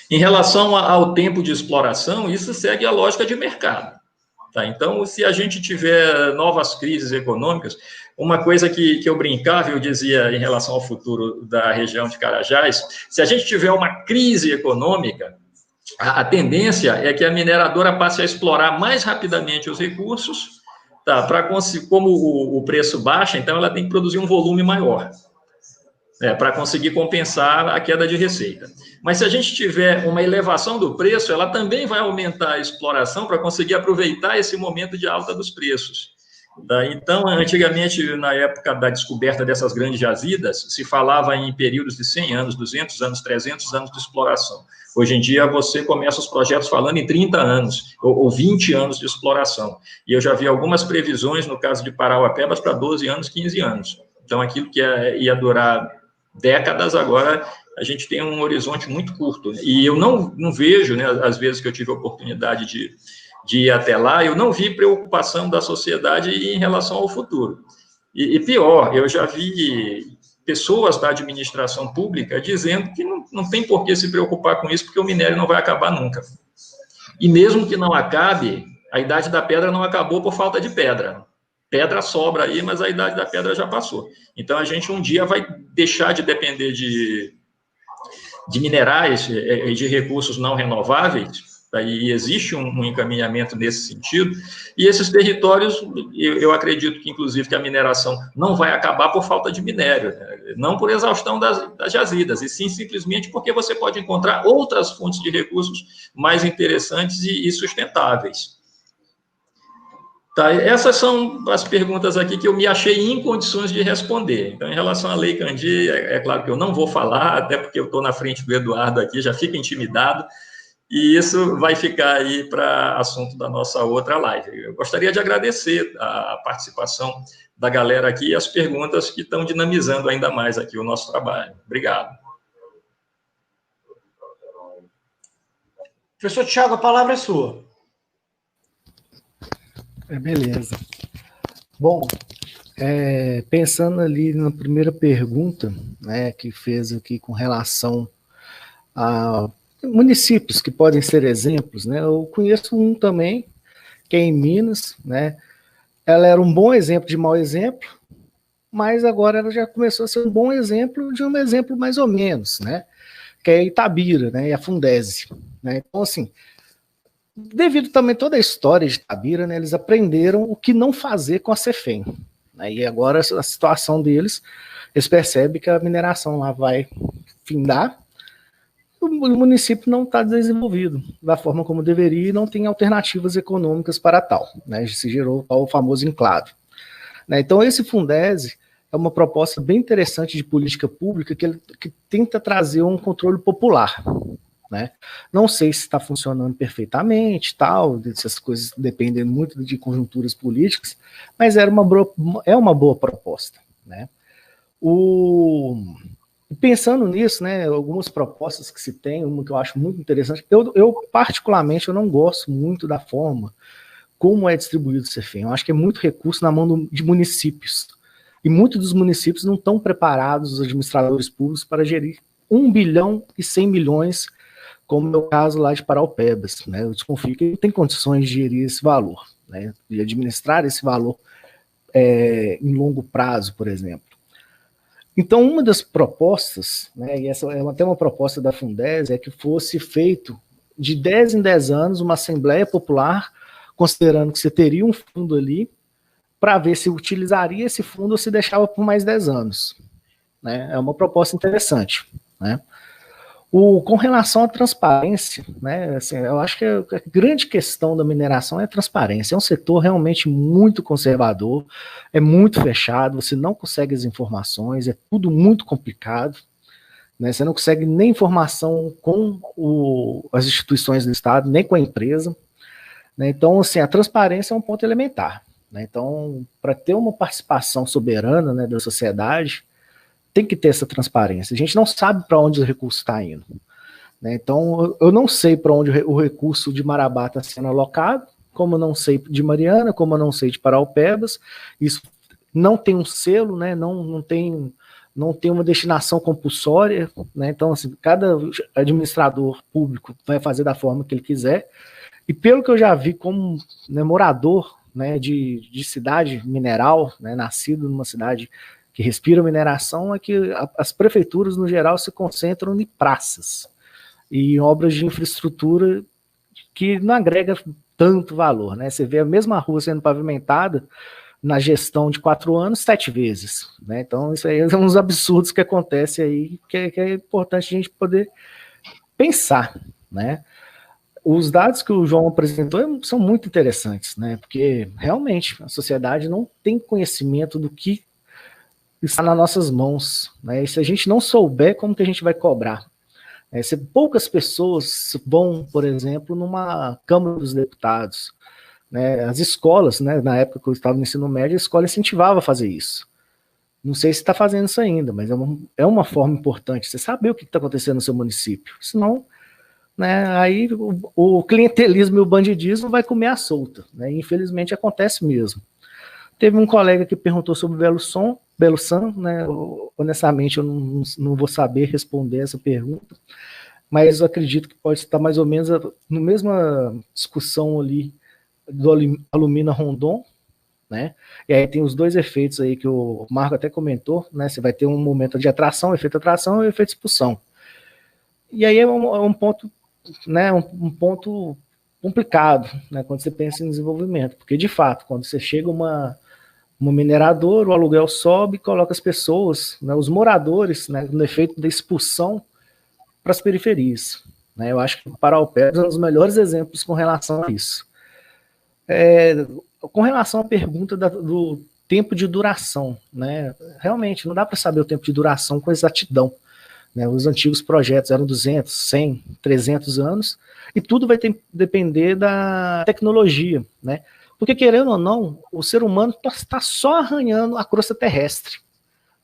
Em relação ao tempo de exploração, isso segue a lógica de mercado. Tá? Então, se a gente tiver novas crises econômicas, uma coisa que eu brincava, eu dizia em relação ao futuro da região de Carajás, se a gente tiver uma crise econômica, a tendência é que a mineradora passe a explorar mais rapidamente os recursos, tá? Como o preço baixa, então ela tem que produzir um volume maior, para conseguir compensar a queda de receita. Mas se a gente tiver uma elevação do preço, ela também vai aumentar a exploração para conseguir aproveitar esse momento de alta dos preços. Tá? Então, antigamente, na época da descoberta dessas grandes jazidas, se falava em períodos de 100 anos, 200 anos, 300 anos de exploração. Hoje em dia, você começa os projetos falando em 30 anos, ou 20 anos de exploração. E eu já vi algumas previsões, no caso de Parauapebas, para 12 anos, 15 anos. Então, aquilo que ia durar décadas, agora a gente tem um horizonte muito curto. E eu não vejo, né, às vezes que eu tive a oportunidade de ir até lá, eu não vi preocupação da sociedade em relação ao futuro. E pior, eu já vi pessoas da administração pública dizendo que não tem por que se preocupar com isso, porque o minério não vai acabar nunca. E mesmo que não acabe, a idade da pedra não acabou por falta de pedra. Pedra sobra aí, mas a idade da pedra já passou. Então, a gente um dia vai deixar de depender de minerais e de recursos não renováveis, tá? E existe um encaminhamento nesse sentido, e esses territórios, eu acredito que, inclusive, que a mineração não vai acabar por falta de minério, né? Não por exaustão das jazidas, e sim simplesmente porque você pode encontrar outras fontes de recursos mais interessantes e sustentáveis. Tá, essas são as perguntas aqui que eu me achei em condições de responder. Então, em relação à Lei Candir, é claro que eu não vou falar, até porque eu estou na frente do Eduardo aqui, já fico intimidado, e isso vai ficar aí para assunto da nossa outra live. Eu gostaria de agradecer a participação da galera aqui e as perguntas que estão dinamizando ainda mais aqui o nosso trabalho. Obrigado. Professor Tiago, a palavra é sua. Beleza. Bom, pensando ali na primeira pergunta, né, que fez aqui com relação a municípios que podem ser exemplos, né, eu conheço um também, que é em Minas, né, ela era um bom exemplo de mau exemplo, mas agora ela já começou a ser um bom exemplo de um exemplo mais ou menos, né, que é Itabira, né, e a Fundese, né, então assim, devido também a toda a história de Itabira, né, eles aprenderam o que não fazer com a Cefem. Né, e agora a situação deles, eles percebem que a mineração lá vai findar, o município não está desenvolvido da forma como deveria e não tem alternativas econômicas para tal. Né, se gerou o famoso enclave. Né, então esse Fundese é uma proposta bem interessante de política pública que tenta trazer um controle popular. Né? Não sei se está funcionando perfeitamente, tal, essas coisas dependem muito de conjunturas políticas, mas é uma boa proposta. Né? Pensando nisso, né, algumas propostas que se tem, uma que eu acho muito interessante, eu particularmente eu não gosto muito da forma como é distribuído o CEFIM. Eu acho que é muito recurso na mão de municípios. E muitos dos municípios não estão preparados, os administradores públicos, para gerir 1 bilhão e 100 milhões, como é o caso lá de Paraupebas, né? Eu desconfio que ele tem condições de gerir esse valor, né? De administrar esse valor em longo prazo, por exemplo. Então, uma das propostas, né, e essa é até uma proposta da Fundez, é que fosse feito de 10 em 10 anos uma Assembleia Popular, considerando que você teria um fundo ali, para ver se utilizaria esse fundo ou se deixava por mais 10 anos. Né? É uma proposta interessante. Né? Com relação à transparência, né, assim, eu acho que a grande questão da mineração é a transparência. É um setor realmente muito conservador, é muito fechado, você não consegue as informações, é tudo muito complicado. Né, você não consegue nem informação com as instituições do Estado, nem com a empresa. Né, então, assim, a transparência é um ponto elementar. Né, então, para ter uma participação soberana, né, da sociedade, tem que ter essa transparência. A gente não sabe para onde o recurso está indo. Né? Então, eu não sei para onde o recurso de Marabá está sendo alocado, como eu não sei de Mariana, como eu não sei de Paraupebas. Isso não tem um selo, né? não tem uma destinação compulsória. Né? Então, assim, cada administrador público vai fazer da forma que ele quiser. E pelo que eu já vi como, né, morador, né, de cidade mineral, né, nascido numa cidade que respira mineração, é que as prefeituras, no geral, se concentram em praças e em obras de infraestrutura que não agrega tanto valor. Né? Você vê a mesma rua sendo pavimentada na gestão de 4 anos, 7 vezes. Né? Então, isso aí são uns absurdos que acontecem aí, que é importante a gente poder pensar. Né? Os dados que o João apresentou são muito interessantes, né? Porque realmente a sociedade não tem conhecimento do que está nas nossas mãos, né? E se a gente não souber, como que a gente vai cobrar? Se poucas pessoas vão, por exemplo, numa Câmara dos Deputados, né? As escolas, né, na época que eu estava no ensino médio, a escola incentivava a fazer isso. Não sei se está fazendo isso ainda, mas é uma forma importante, você saber o que está acontecendo no seu município, senão, né, aí o clientelismo e o bandidismo vai comer à solta, né? E infelizmente acontece mesmo. Teve um colega que perguntou sobre Belo San, né? Honestamente, eu não vou saber responder essa pergunta, mas eu acredito que pode estar mais ou menos na mesma discussão ali do Alumina Rondon, né? E aí tem os dois efeitos aí que o Marco até comentou, né? Você vai ter um momento de atração, efeito atração e efeito expulsão. E aí é um ponto, né? Um ponto complicado, né? Quando você pensa em desenvolvimento, porque de fato, quando você chega uma mineradora, o aluguel sobe e coloca as pessoas, né, os moradores, né, no efeito da expulsão para as periferias. Né? Eu acho que o Paraupebas é um dos melhores exemplos com relação a isso. Com relação à pergunta do tempo de duração, né, realmente não dá para saber o tempo de duração com exatidão. Né? Os antigos projetos eram 200, 100, 300 anos, e tudo vai depender da tecnologia, né? Porque, querendo ou não, o ser humano está só arranhando a crosta terrestre.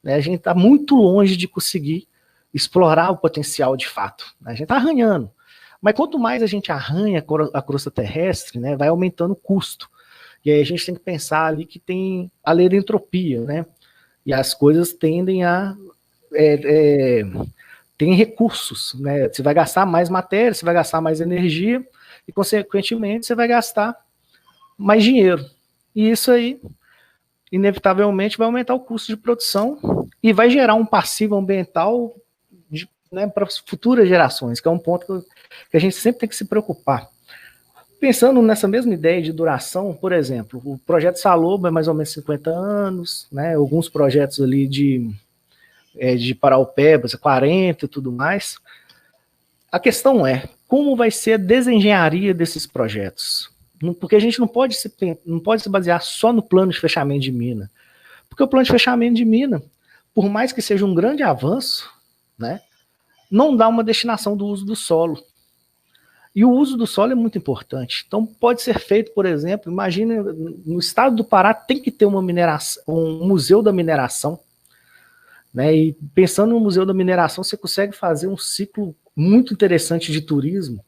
Né? A gente está muito longe de conseguir explorar o potencial de fato. Né? A gente está arranhando. Mas quanto mais a gente arranha a crosta terrestre, né, vai aumentando o custo. E aí a gente tem que pensar ali que tem a lei da entropia. Né? E as coisas tendem a... tem recursos. Né? Você vai gastar mais matéria, você vai gastar mais energia, e, consequentemente, você vai gastar mais dinheiro. E isso aí, inevitavelmente, vai aumentar o custo de produção e vai gerar um passivo ambiental, né, para as futuras gerações, que é um ponto que a gente sempre tem que se preocupar. Pensando nessa mesma ideia de duração, por exemplo, o projeto Salobo é mais ou menos 50 anos, né, alguns projetos ali de Paraupebas, 40 e tudo mais. A questão é, como vai ser a desengenharia desses projetos? Porque a gente não pode se basear só no plano de fechamento de mina. Porque o plano de fechamento de mina, por mais que seja um grande avanço, né, não dá uma destinação do uso do solo. E o uso do solo é muito importante. Então pode ser feito, por exemplo, imagine, no estado do Pará tem que ter um museu da mineração. Né, e pensando no museu da mineração, você consegue fazer um ciclo muito interessante de turismo,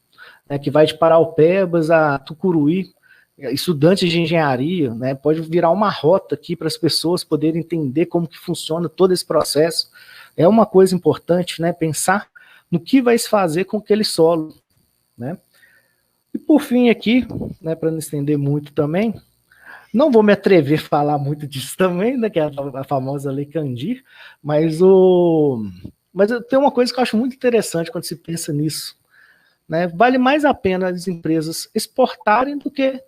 né, que vai de Paraupebas a Tucuruí, estudantes de engenharia, né, pode virar uma rota aqui para as pessoas poderem entender como que funciona todo esse processo. É uma coisa importante, né, pensar no que vai se fazer com aquele solo, né. E por fim aqui, né, para não estender muito também, não vou me atrever a falar muito disso também, né, que é a famosa Lei Candir, mas tem uma coisa que eu acho muito interessante quando se pensa nisso, né, vale mais a pena as empresas exportarem do que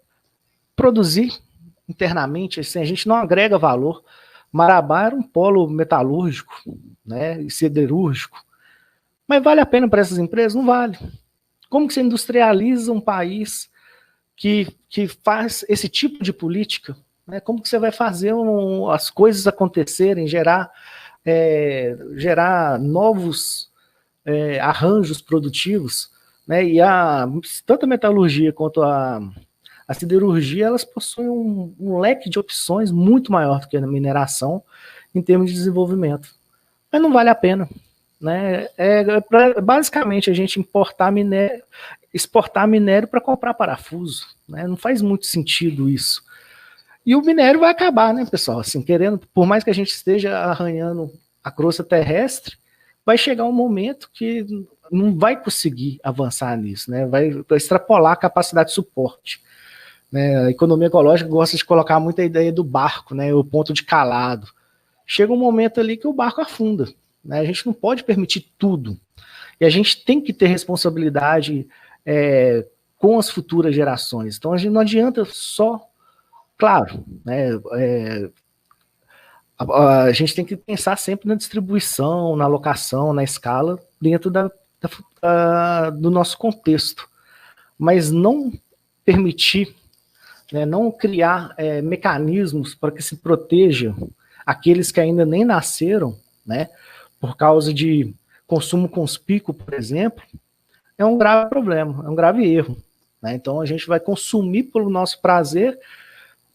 produzir internamente, assim, a gente não agrega valor. Marabá era um polo metalúrgico, né, e siderúrgico, mas vale a pena para essas empresas? Não vale. Como que você industrializa um país que faz esse tipo de política? Né? Como que você vai fazer as coisas acontecerem, gerar novos arranjos produtivos? Né? E tanto a metalurgia quanto a siderurgia, elas possuem um leque de opções muito maior do que a mineração em termos de desenvolvimento. Mas não vale a pena. Né? Basicamente a gente exportar minério para comprar parafuso. Né? Não faz muito sentido isso. E o minério vai acabar, né, pessoal? Assim, por mais que a gente esteja arranhando a crosta terrestre, vai chegar um momento que não vai conseguir avançar nisso, né? Vai extrapolar a capacidade de suporte. Né, a economia ecológica gosta de colocar muita ideia do barco, né, o ponto de calado. Chega um momento ali que o barco afunda. Né, a gente não pode permitir tudo. E a gente tem que ter responsabilidade com as futuras gerações. Então a gente não adianta só, claro, né, a gente tem que pensar sempre na distribuição, na alocação, na escala, dentro do nosso contexto. Mas não permitir, né, não criar mecanismos para que se protejam aqueles que ainda nem nasceram, né, por causa de consumo conspícuo, por exemplo, é um grave problema, é um grave erro. Né? Então a gente vai consumir pelo nosso prazer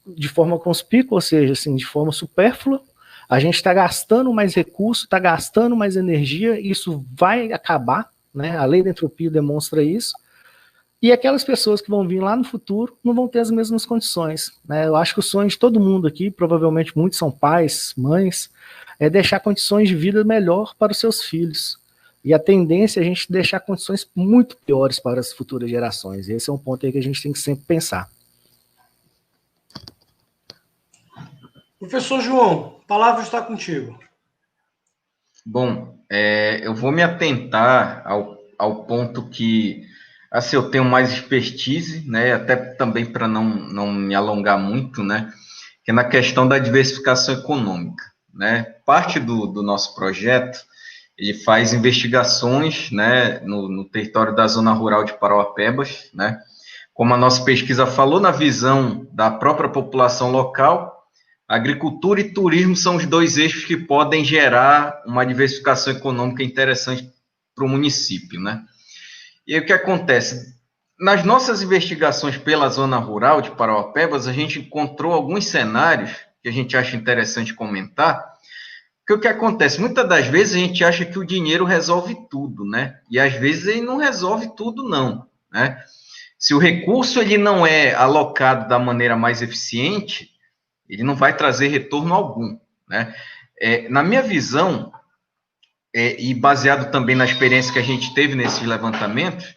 de forma conspícua, ou seja, assim, de forma supérflua, a gente está gastando mais recurso, está gastando mais energia, isso vai acabar, né? A lei da entropia demonstra isso. E aquelas pessoas que vão vir lá no futuro não vão ter as mesmas condições. Né? Eu acho que o sonho de todo mundo aqui, provavelmente muitos são pais, mães, é deixar condições de vida melhor para os seus filhos. E a tendência é a gente deixar condições muito piores para as futuras gerações. Esse é um ponto aí que a gente tem que sempre pensar. Professor João, a palavra está contigo. Bom, eu vou me atentar ao ponto que assim, eu tenho mais expertise, né, até também para não me alongar muito, né, que é na questão da diversificação econômica, né. Parte do nosso projeto, ele faz investigações, né, no território da zona rural de Parauapebas, né, como a nossa pesquisa falou, na visão da própria população local, agricultura e turismo são os dois eixos que podem gerar uma diversificação econômica interessante para o município, né. E aí o que acontece? Nas nossas investigações pela zona rural de Parauapebas, a gente encontrou alguns cenários que a gente acha interessante comentar, porque o que acontece? Muitas das vezes a gente acha que o dinheiro resolve tudo, né? E às vezes ele não resolve tudo, não, né? Se o recurso ele não é alocado da maneira mais eficiente, ele não vai trazer retorno algum, né? Na minha visão, e baseado também na experiência que a gente teve nesses levantamentos,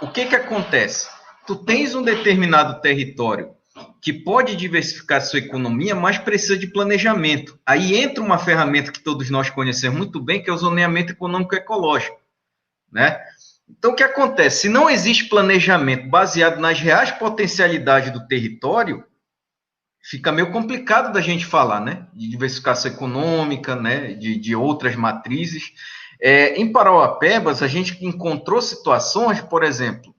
o que acontece? Tu tens um determinado território que pode diversificar sua economia, mas precisa de planejamento. Aí entra uma ferramenta que todos nós conhecemos muito bem, que é o zoneamento econômico ecológico, né? Então, o que acontece? Se não existe planejamento baseado nas reais potencialidades do território, fica meio complicado da gente falar, né? De diversificação econômica, né? De outras matrizes. Em Parauapebas, a gente encontrou situações, por exemplo,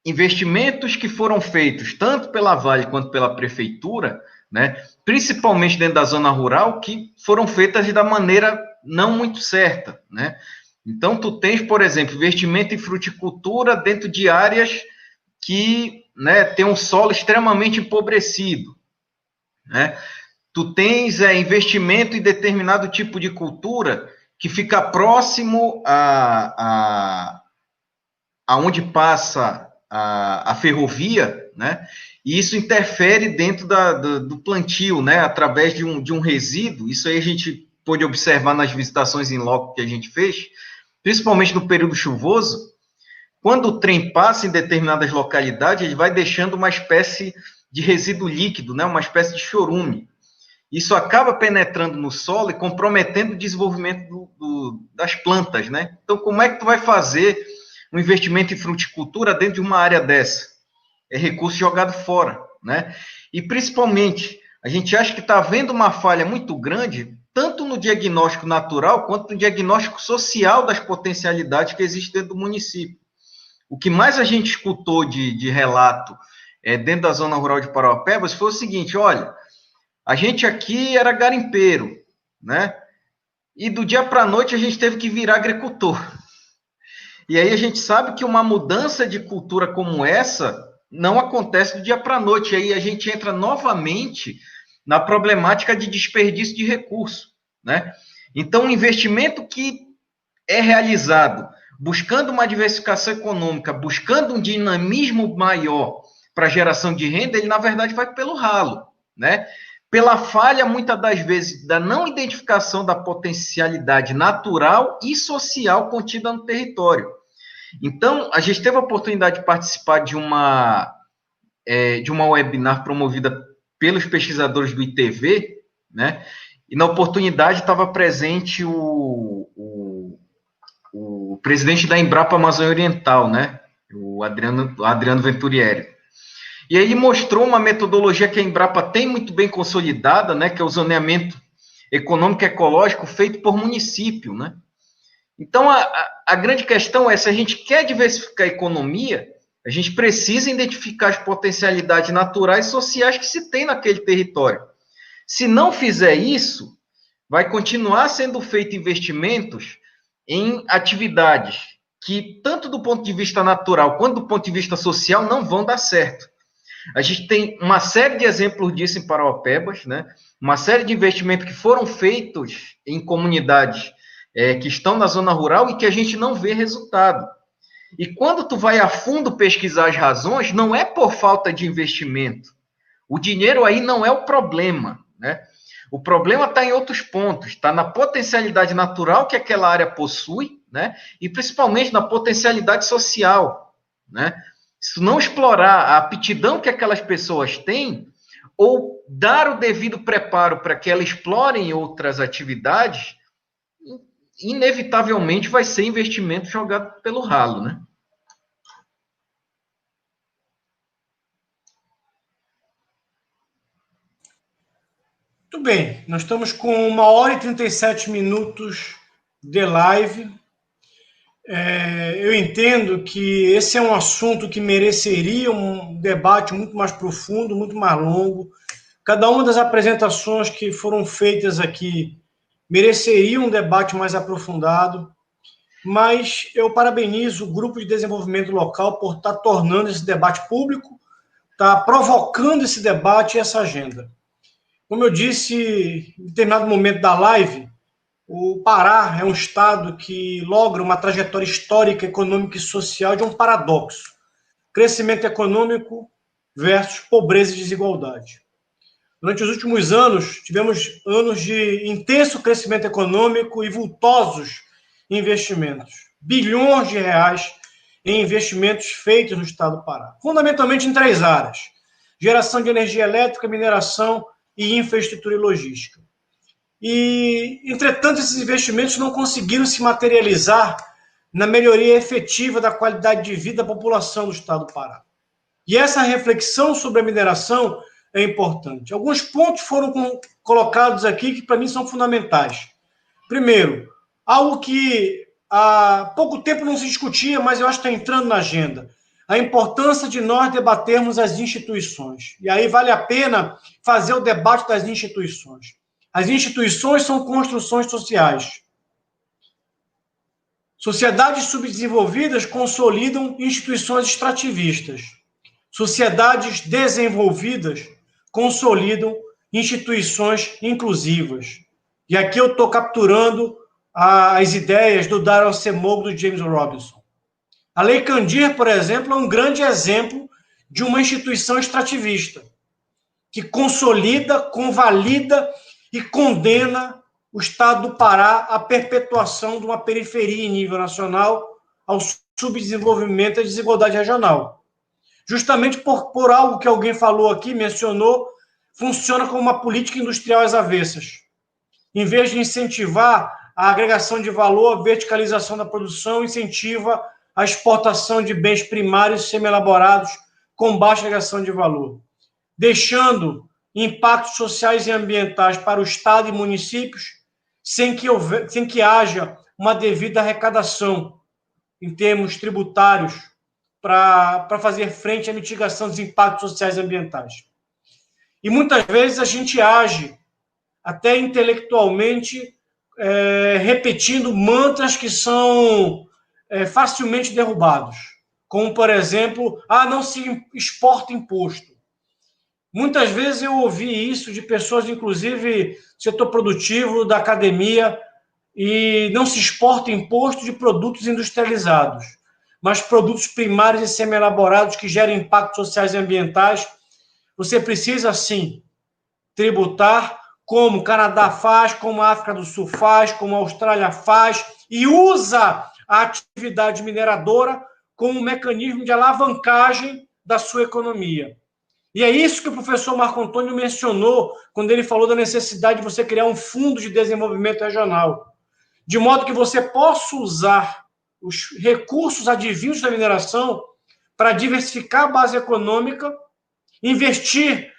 investimentos que foram feitos tanto pela Vale quanto pela Prefeitura, né? Principalmente dentro da zona rural, que foram feitas da maneira não muito certa, né? Então, tu tens, por exemplo, investimento em fruticultura dentro de áreas que, né, tem um solo extremamente empobrecido, né? Tu tens investimento em determinado tipo de cultura que fica próximo a onde passa a ferrovia, né? E isso interfere dentro do plantio, né? Através de um resíduo. Isso aí a gente pôde observar nas visitações em loco que a gente fez, principalmente no período chuvoso. Quando o trem passa em determinadas localidades, ele vai deixando uma espécie de resíduo líquido, né? Uma espécie de chorume. Isso acaba penetrando no solo e comprometendo o desenvolvimento das plantas, né? Então, como é que tu vai fazer um investimento em fruticultura dentro de uma área dessa? É recurso jogado fora, né? E, principalmente, a gente acha que está havendo uma falha muito grande, tanto no diagnóstico natural, quanto no diagnóstico social das potencialidades que existem dentro do município. O que mais a gente escutou de relato dentro da zona rural de Parauapebas foi o seguinte: olha, a gente aqui era garimpeiro, né? E do dia para a noite a gente teve que virar agricultor. E aí a gente sabe que uma mudança de cultura como essa não acontece do dia para a noite. E aí a gente entra novamente na problemática de desperdício de recurso, né? Então, o investimento que é realizado buscando uma diversificação econômica, buscando um dinamismo maior para a geração de renda, ele, na verdade, vai pelo ralo, né? Pela falha, muitas das vezes, da não identificação da potencialidade natural e social contida no território. Então, a gente teve a oportunidade de participar de uma webinar promovida pelos pesquisadores do ITV, né? E na oportunidade estava presente o presidente da Embrapa Amazônia Oriental, né? O Adriano Venturieri. E aí ele mostrou uma metodologia que a Embrapa tem muito bem consolidada, né? Que é o zoneamento econômico e ecológico feito por município, né? Então, a grande questão é, se a gente quer diversificar a economia, a gente precisa identificar as potencialidades naturais e sociais que se tem naquele território. Se não fizer isso, vai continuar sendo feito investimentos em atividades que, tanto do ponto de vista natural quanto do ponto de vista social, não vão dar certo. A gente tem uma série de exemplos disso em Parauapebas, né? Uma série de investimentos que foram feitos em comunidades que estão na zona rural e que a gente não vê resultado. E quando tu vai a fundo pesquisar as razões, não é por falta de investimento. O dinheiro aí não é o problema, né? O problema está em outros pontos, está na potencialidade natural que aquela área possui, né? E principalmente na potencialidade social, né? Se não explorar a aptidão que aquelas pessoas têm, ou dar o devido preparo para que elas explorem outras atividades, inevitavelmente vai ser investimento jogado pelo ralo, né? Muito bem, nós estamos com 1h e 37 minutos de live. Eu entendo que esse é um assunto que mereceria um debate muito mais profundo, muito mais longo. Cada uma das apresentações que foram feitas aqui mereceria um debate mais aprofundado, mas eu parabenizo o Grupo de Desenvolvimento Local por estar tornando esse debate público, estar provocando esse debate e essa agenda. Como eu disse em determinado momento da live, o Pará é um estado que logra uma trajetória histórica, econômica e social de um paradoxo: crescimento econômico versus pobreza e desigualdade. Durante os últimos anos, tivemos anos de intenso crescimento econômico e vultosos investimentos. Bilhões de reais em investimentos feitos no estado do Pará. Fundamentalmente em 3 áreas: geração de energia elétrica, mineração e infraestrutura e logística. E, entretanto, esses investimentos não conseguiram se materializar na melhoria efetiva da qualidade de vida da população do estado do Pará. E essa reflexão sobre a mineração é importante. Alguns pontos foram colocados aqui que, para mim, são fundamentais. Primeiro, algo que há pouco tempo não se discutia, mas eu acho que está entrando na agenda: a importância de nós debatermos as instituições. E aí vale a pena fazer o debate das instituições. As instituições são construções sociais. Sociedades subdesenvolvidas consolidam instituições extrativistas. Sociedades desenvolvidas consolidam instituições inclusivas. E aqui eu estou capturando as ideias do Darren Acemoglu e do James Robinson. A Lei Candir, por exemplo, é um grande exemplo de uma instituição extrativista, que consolida, convalida e condena o Estado do Pará à perpetuação de uma periferia em nível nacional, ao subdesenvolvimento e à desigualdade regional. Justamente por algo que alguém falou aqui, mencionou, funciona como uma política industrial às avessas. Em vez de incentivar a agregação de valor, a verticalização da produção, incentiva a exportação de bens primários semi-elaborados com baixa agregação de valor, deixando impactos sociais e ambientais para o Estado e municípios sem que haja uma devida arrecadação em termos tributários para fazer frente à mitigação dos impactos sociais e ambientais. E muitas vezes a gente age até intelectualmente repetindo mantras que são facilmente derrubados, como, por exemplo, não se exporta imposto. Muitas vezes eu ouvi isso de pessoas, inclusive setor produtivo, da academia, e não se exporta imposto de produtos industrializados, mas produtos primários e semi-elaborados que geram impactos sociais e ambientais. Você precisa, sim, tributar, como o Canadá faz, como a África do Sul faz, como a Austrália faz, e usa a atividade mineradora como um mecanismo de alavancagem da sua economia. E é isso que o professor Marco Antônio mencionou quando ele falou da necessidade de você criar um fundo de desenvolvimento regional, de modo que você possa usar os recursos advindos da mineração para diversificar a base econômica, investir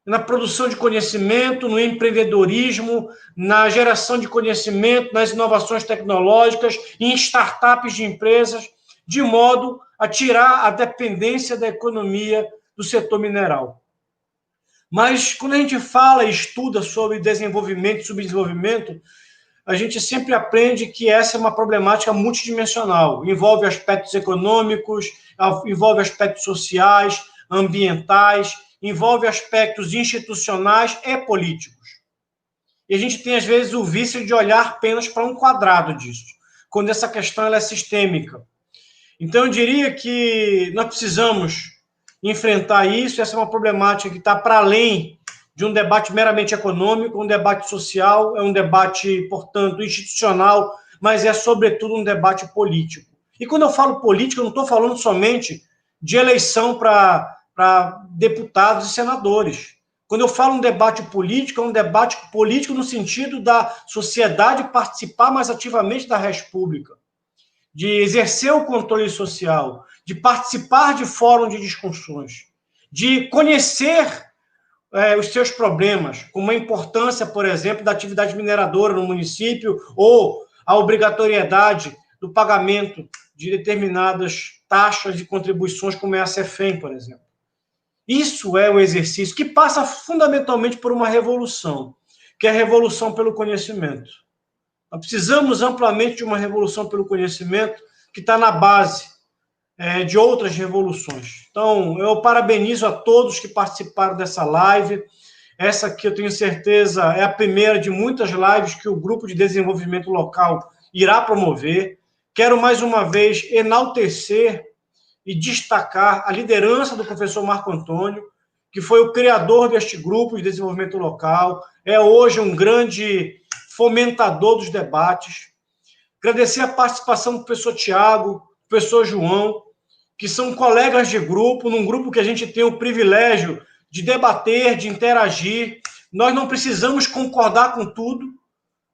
na produção de conhecimento, no empreendedorismo, na geração de conhecimento, nas inovações tecnológicas, em startups de empresas, de modo a tirar a dependência da economia do setor mineral. Mas, quando a gente fala e estuda sobre desenvolvimento e subdesenvolvimento, a gente sempre aprende que essa é uma problemática multidimensional. Envolve aspectos econômicos, envolve aspectos sociais, ambientais, envolve aspectos institucionais e políticos. E a gente tem, às vezes, o vício de olhar apenas para um quadrado disso, quando essa questão ela é sistêmica. Então, eu diria que nós precisamos enfrentar isso. Essa é uma problemática que está para além de um debate meramente econômico, um debate social, é um debate, portanto, institucional, mas é, sobretudo, um debate político. E quando eu falo político, eu não estou falando somente de eleição para deputados e senadores. Quando eu falo um debate político, é um debate político no sentido da sociedade participar mais ativamente da res pública, de exercer o controle social, de participar de fórum de discussões, de conhecer os seus problemas, como a importância, por exemplo, da atividade mineradora no município ou a obrigatoriedade do pagamento de determinadas taxas e contribuições, como é a CEFEM, por exemplo. Isso é um exercício que passa fundamentalmente por uma revolução, que é a revolução pelo conhecimento. Nós precisamos amplamente de uma revolução pelo conhecimento que está na base de outras revoluções. Então, eu parabenizo a todos que participaram dessa live. Essa aqui, eu tenho certeza, é a primeira de muitas lives que o Grupo de Desenvolvimento Local irá promover. Quero, mais uma vez, enaltecer e destacar a liderança do professor Marco Antônio, que foi o criador deste Grupo de Desenvolvimento Local, é hoje um grande fomentador dos debates. Agradecer a participação do professor Tiago, do professor João, que são colegas de grupo, num grupo que a gente tem o privilégio de debater, de interagir. Nós não precisamos concordar com tudo.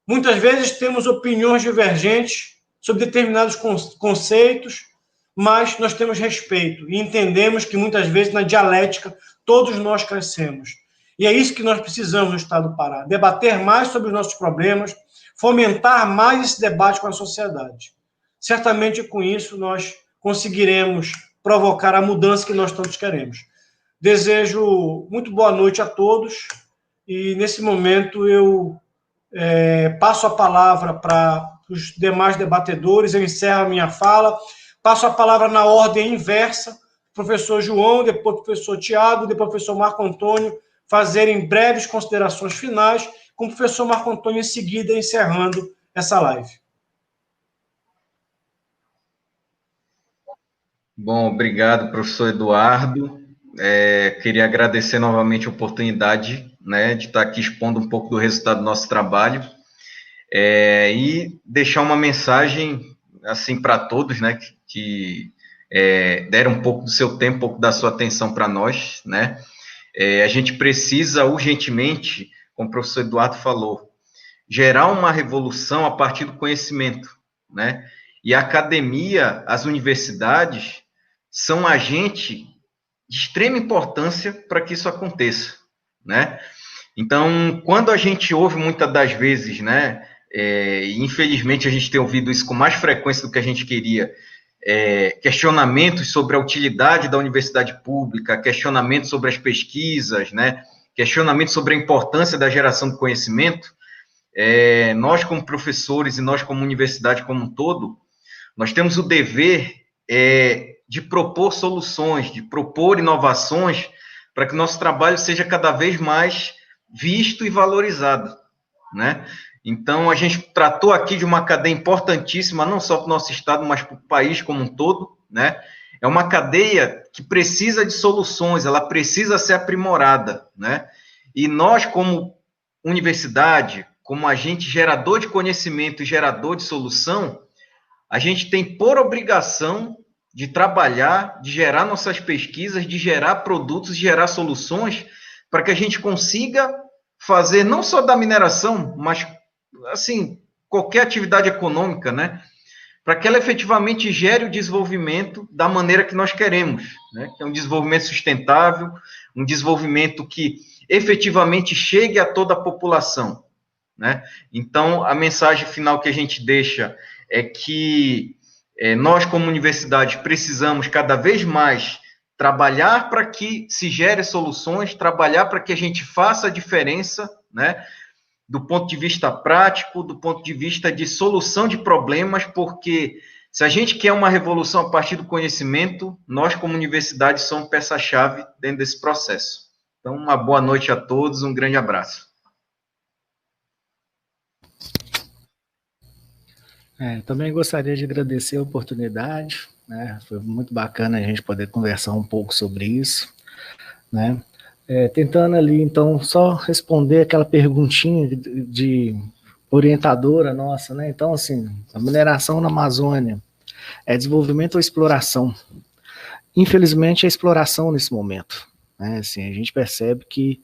Muitas vezes temos opiniões divergentes sobre determinados conceitos, mas nós temos respeito e entendemos que muitas vezes na dialética todos nós crescemos. E é isso que nós precisamos no Estado do Pará, debater mais sobre os nossos problemas, fomentar mais esse debate com a sociedade. Certamente com isso nós conseguiremos provocar a mudança que nós tantos queremos. Desejo muito boa noite a todos e, nesse momento, eu passo a palavra para os demais debatedores, eu encerro a minha fala, passo a palavra na ordem inversa, professor João, depois professor Tiago, depois professor Marco Antônio, fazerem breves considerações finais, com o professor Marco Antônio em seguida encerrando essa live. Bom, obrigado, professor Eduardo. Queria agradecer novamente a oportunidade, né, de estar aqui expondo um pouco do resultado do nosso trabalho, e deixar uma mensagem assim para todos, né, que deram um pouco do seu tempo, um pouco da sua atenção para nós, né. A gente precisa urgentemente, como o professor Eduardo falou, gerar uma revolução a partir do conhecimento, né? E a academia, as universidades, são agente de extrema importância para que isso aconteça, né? Então, quando a gente ouve muitas das vezes, né? Infelizmente a gente tem ouvido isso com mais frequência do que a gente queria, questionamentos sobre a utilidade da universidade pública, questionamentos sobre as pesquisas, né? Questionamentos sobre a importância da geração de conhecimento. Nós como professores e nós como universidade como um todo, nós temos o dever de propor soluções, de propor inovações para que o nosso trabalho seja cada vez mais visto e valorizado, né? Então, a gente tratou aqui de uma cadeia importantíssima, não só para o nosso estado, mas para o país como um todo, né? É uma cadeia que precisa de soluções, ela precisa ser aprimorada, né? E nós, como universidade, como agente gerador de conhecimento e gerador de solução, a gente tem por obrigação de trabalhar, de gerar nossas pesquisas, de gerar produtos, de gerar soluções, para que a gente consiga fazer não só da mineração, mas, assim, qualquer atividade econômica, né? Para que ela efetivamente gere o desenvolvimento da maneira que nós queremos, né? Que é um desenvolvimento sustentável, um desenvolvimento que efetivamente chegue a toda a população, né? Então, a mensagem final que a gente deixa é que nós, como universidade, precisamos cada vez mais trabalhar para que se gere soluções, trabalhar para que a gente faça a diferença, né? Do ponto de vista prático, do ponto de vista de solução de problemas, porque se a gente quer uma revolução a partir do conhecimento, nós, como universidade, somos peça-chave dentro desse processo. Então, uma boa noite a todos, um grande abraço. Também gostaria de agradecer a oportunidade, né? Foi muito bacana a gente poder conversar um pouco sobre isso, né? Tentando ali, então, só responder aquela perguntinha de orientadora nossa, né? Então, assim, a mineração na Amazônia é desenvolvimento ou exploração? Infelizmente, é exploração nesse momento, né? Assim, a gente percebe que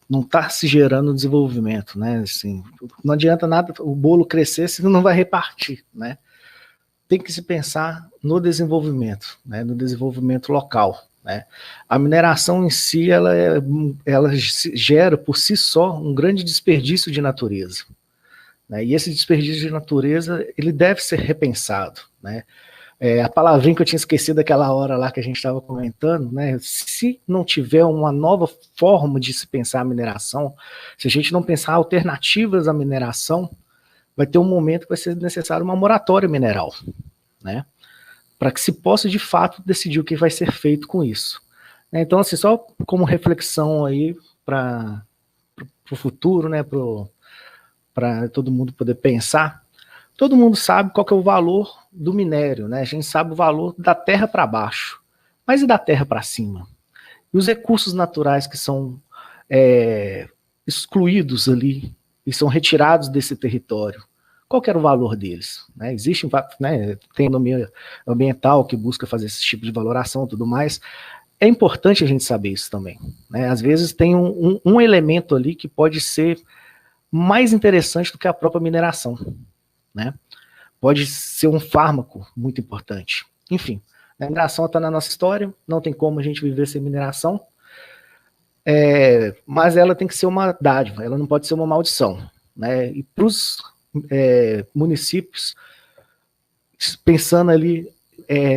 não está se gerando desenvolvimento, né? Assim, não adianta nada o bolo crescer se não vai repartir, né? Tem que se pensar no desenvolvimento, né? No desenvolvimento local, né? A mineração em si, ela gera por si só um grande desperdício de natureza, né? E esse desperdício de natureza, ele deve ser repensado, né? A palavrinha que eu tinha esquecido daquela hora lá que a gente estava comentando, né? Se não tiver uma nova forma de se pensar a mineração, se a gente não pensar alternativas à mineração, vai ter um momento que vai ser necessário uma moratória mineral, né? Para que se possa de fato decidir o que vai ser feito com isso. Então, assim, só como reflexão aí para o futuro, né? Para todo mundo poder pensar. Todo mundo sabe qual que é o valor do minério, né? A gente sabe o valor da terra para baixo, mas e da terra para cima? E os recursos naturais que são excluídos ali e são retirados desse território, qual que era o valor deles? Né? Existe, né, tem economia ambiental que busca fazer esse tipo de valoração e tudo mais. É importante a gente saber isso também, né? Às vezes tem um elemento ali que pode ser mais interessante do que a própria mineração, né? Pode ser um fármaco muito importante. Enfim, a mineração está na nossa história, não tem como a gente viver sem mineração, mas ela tem que ser uma dádiva, ela não pode ser uma maldição, né? E para os municípios, pensando ali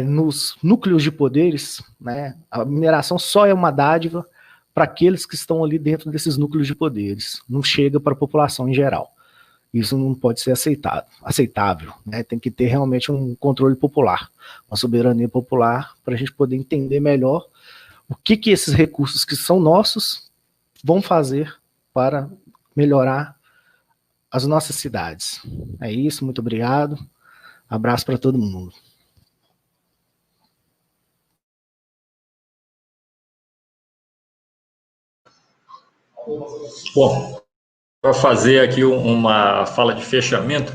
nos núcleos de poderes, né? A mineração só é uma dádiva para aqueles que estão ali dentro desses núcleos de poderes, não chega para a população em geral. Isso não pode ser aceitável, né? Tem que ter realmente um controle popular, uma soberania popular, para a gente poder entender melhor o que esses recursos que são nossos vão fazer para melhorar as nossas cidades. É isso, muito obrigado. Abraço para todo mundo. Bom, para fazer aqui uma fala de fechamento,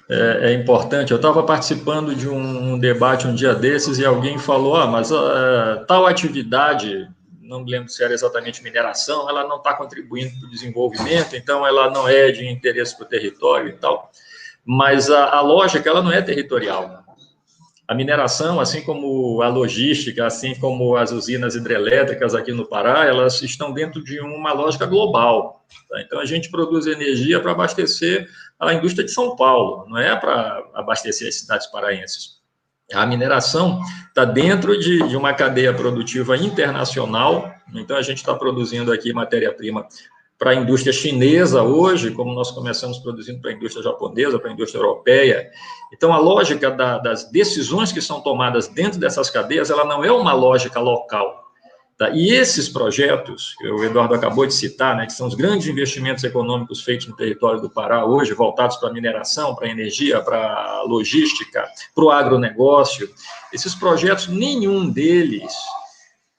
é importante. Eu estava participando de um debate um dia desses e alguém falou, mas tal atividade, não me lembro se era exatamente mineração, ela não está contribuindo para o desenvolvimento, então ela não é de interesse para o território e tal. Mas a lógica, ela não é territorial. A mineração, assim como a logística, assim como as usinas hidrelétricas aqui no Pará, elas estão dentro de uma lógica global. Tá? Então, a gente produz energia para abastecer a indústria de São Paulo, não é para abastecer as cidades paraenses. A mineração está dentro de uma cadeia produtiva internacional, então a gente está produzindo aqui matéria-prima para a indústria chinesa hoje, como nós começamos produzindo para a indústria japonesa, para a indústria europeia. Então, a lógica das decisões que são tomadas dentro dessas cadeias, ela não é uma lógica local. Tá? E esses projetos, que o Eduardo acabou de citar, né, que são os grandes investimentos econômicos feitos no território do Pará hoje, voltados para a mineração, para a energia, para a logística, para o agronegócio, esses projetos, nenhum deles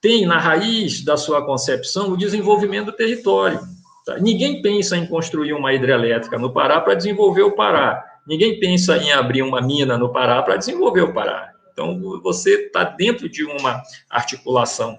tem na raiz da sua concepção o desenvolvimento do território. Tá? Ninguém pensa em construir uma hidrelétrica no Pará para desenvolver o Pará. Ninguém pensa em abrir uma mina no Pará para desenvolver o Pará. Então, você está dentro de uma articulação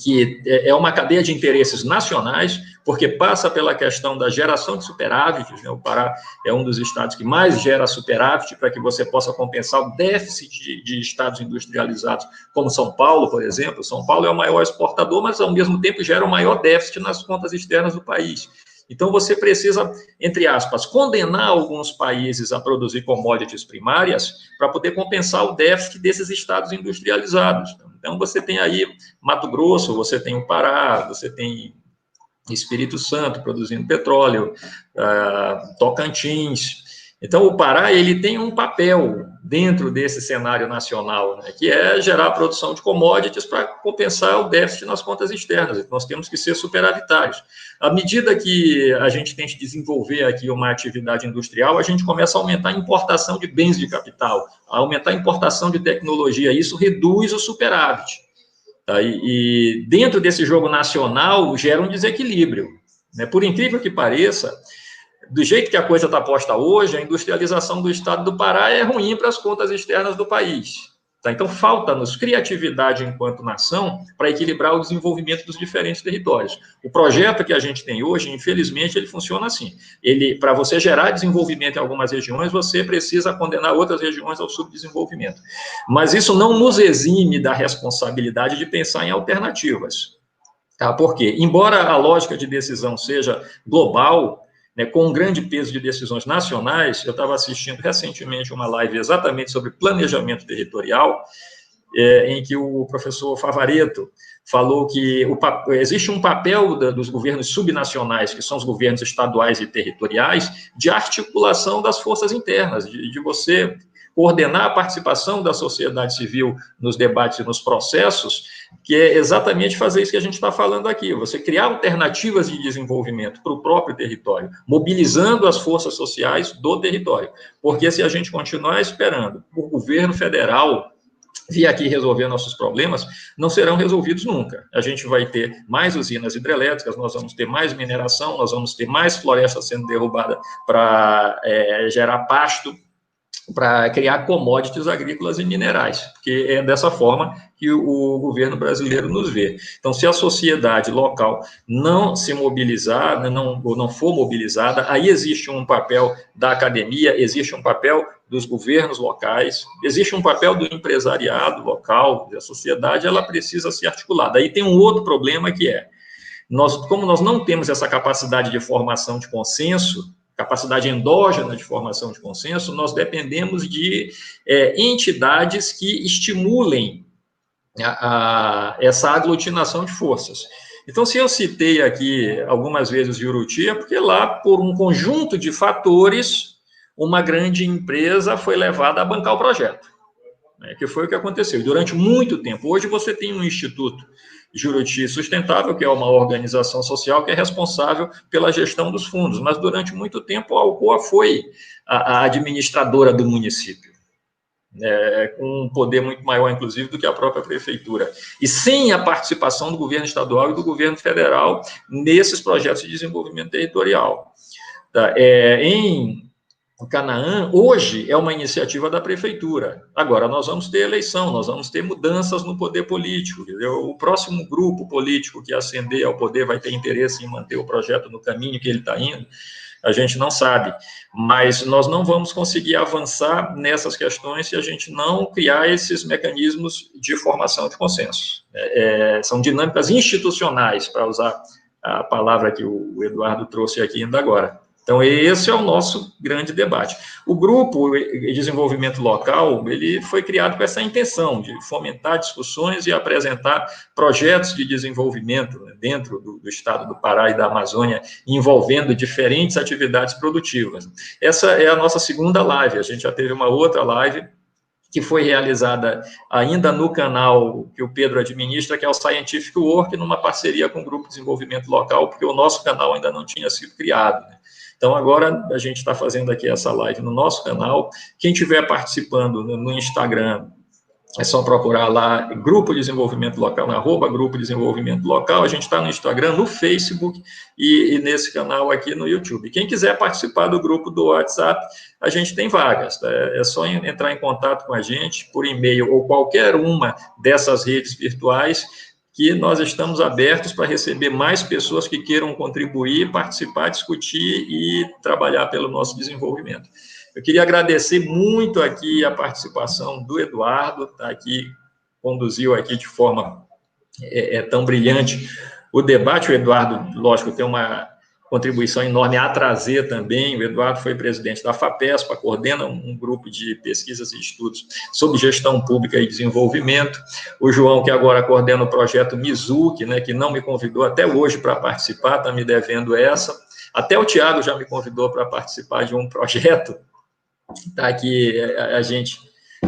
que é uma cadeia de interesses nacionais, porque passa pela questão da geração de superávites, né? O Pará é um dos estados que mais gera superávit para que você possa compensar o déficit de estados industrializados, como São Paulo, por exemplo. São Paulo é o maior exportador, mas, ao mesmo tempo, gera o maior déficit nas contas externas do país. Então, você precisa, entre aspas, condenar alguns países a produzir commodities primárias para poder compensar o déficit desses estados industrializados. Então, você tem aí Mato Grosso, você tem o Pará, você tem Espírito Santo produzindo petróleo, Tocantins. Então, o Pará, ele tem um papel dentro desse cenário nacional, né, que é gerar a produção de commodities para compensar o déficit nas contas externas. Então, nós temos que ser superavitários. À medida que a gente tem que desenvolver aqui uma atividade industrial, a gente começa a aumentar a importação de bens de capital, a aumentar a importação de tecnologia. Isso reduz o superávit. Tá? E dentro desse jogo nacional, gera um desequilíbrio. Né? Por incrível que pareça, do jeito que a coisa está posta hoje, a industrialização do estado do Pará é ruim para as contas externas do país. Tá? Então, falta-nos criatividade enquanto nação para equilibrar o desenvolvimento dos diferentes territórios. O projeto que a gente tem hoje, infelizmente, ele funciona assim. Para você gerar desenvolvimento em algumas regiões, você precisa condenar outras regiões ao subdesenvolvimento. Mas isso não nos exime da responsabilidade de pensar em alternativas. Tá? Porque, embora a lógica de decisão seja global, né, com um grande peso de decisões nacionais, eu estava assistindo recentemente uma live exatamente sobre planejamento territorial, em que o professor Favaretto falou que existe um papel dos governos subnacionais, que são os governos estaduais e territoriais, de articulação das forças internas, de você coordenar a participação da sociedade civil nos debates e nos processos, que é exatamente fazer isso que a gente está falando aqui, você criar alternativas de desenvolvimento para o próprio território, mobilizando as forças sociais do território, porque se a gente continuar esperando o governo federal vir aqui resolver nossos problemas, não serão resolvidos nunca. A gente vai ter mais usinas hidrelétricas, nós vamos ter mais mineração, nós vamos ter mais floresta sendo derrubada para gerar pasto, para criar commodities agrícolas e minerais, porque é dessa forma que o governo brasileiro nos vê. Então, se a sociedade local não se mobilizar, não for mobilizada, aí existe um papel da academia, existe um papel dos governos locais, existe um papel do empresariado local, da sociedade, ela precisa se articular. Daí tem um outro problema que é, como nós não temos essa capacidade de formação de consenso, capacidade endógena de formação de consenso, nós dependemos de entidades que estimulem essa aglutinação de forças. Então, se eu citei aqui algumas vezes Juruti, é porque lá, por um conjunto de fatores, uma grande empresa foi levada a bancar o projeto, né, que foi o que aconteceu. Durante muito tempo, hoje você tem um Instituto Juruti Sustentável, que é uma organização social que é responsável pela gestão dos fundos, mas durante muito tempo a Alcoa foi a administradora do município. com um poder muito maior, inclusive, do que a própria prefeitura. E sem a participação do governo estadual e do governo federal nesses projetos de desenvolvimento territorial. Tá? Em Canaã, hoje, é uma iniciativa da prefeitura. Agora, nós vamos ter eleição, nós vamos ter mudanças no poder político. Entendeu? O próximo grupo político que ascender ao poder vai ter interesse em manter o projeto no caminho que ele está indo, a gente não sabe, mas nós não vamos conseguir avançar nessas questões se a gente não criar esses mecanismos de formação de consenso. São dinâmicas institucionais, para usar a palavra que o Eduardo trouxe aqui ainda agora. Então, esse é o nosso grande debate. O Grupo de Desenvolvimento Local, ele foi criado com essa intenção de fomentar discussões e apresentar projetos de desenvolvimento, né, dentro do estado do Pará e da Amazônia, envolvendo diferentes atividades produtivas. Essa é a nossa segunda live. A gente já teve uma outra live que foi realizada ainda no canal que o Pedro administra, que é o Scientific Work, numa parceria com o Grupo de Desenvolvimento Local, porque o nosso canal ainda não tinha sido criado, né? Então, agora, a gente está fazendo aqui essa live no nosso canal. Quem estiver participando no Instagram, é só procurar lá, Grupo de Desenvolvimento Local, @Grupo de Desenvolvimento Local. A gente está no Instagram, no Facebook e nesse canal aqui no YouTube. Quem quiser participar do grupo do WhatsApp, a gente tem vagas. Tá? É só entrar em contato com a gente por e-mail ou qualquer uma dessas redes virtuais, que nós estamos abertos para receber mais pessoas que queiram contribuir, participar, discutir e trabalhar pelo nosso desenvolvimento. Eu queria agradecer muito aqui a participação do Eduardo, tá aqui, conduziu aqui de forma tão brilhante o debate. O Eduardo, lógico, tem uma contribuição enorme a trazer também. O Eduardo foi presidente da FAPESPA, coordena um grupo de pesquisas e estudos sobre gestão pública e desenvolvimento. O João, que agora coordena o projeto Mizuki, né, que não me convidou até hoje para participar, está me devendo essa. Até o Tiago já me convidou para participar de um projeto, tá, que a gente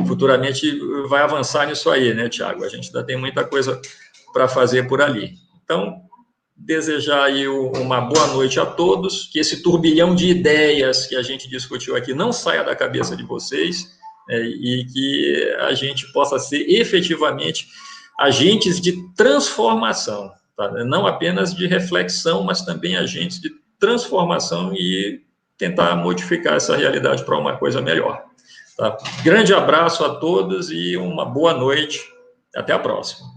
futuramente vai avançar nisso aí, né, Tiago? A gente ainda tem muita coisa para fazer por ali. Então, desejar aí uma boa noite a todos, que esse turbilhão de ideias que a gente discutiu aqui não saia da cabeça de vocês, e que a gente possa ser efetivamente agentes de transformação, tá? Não apenas de reflexão, mas também agentes de transformação e tentar modificar essa realidade para uma coisa melhor. Tá? Grande abraço a todos e uma boa noite. Até a próxima.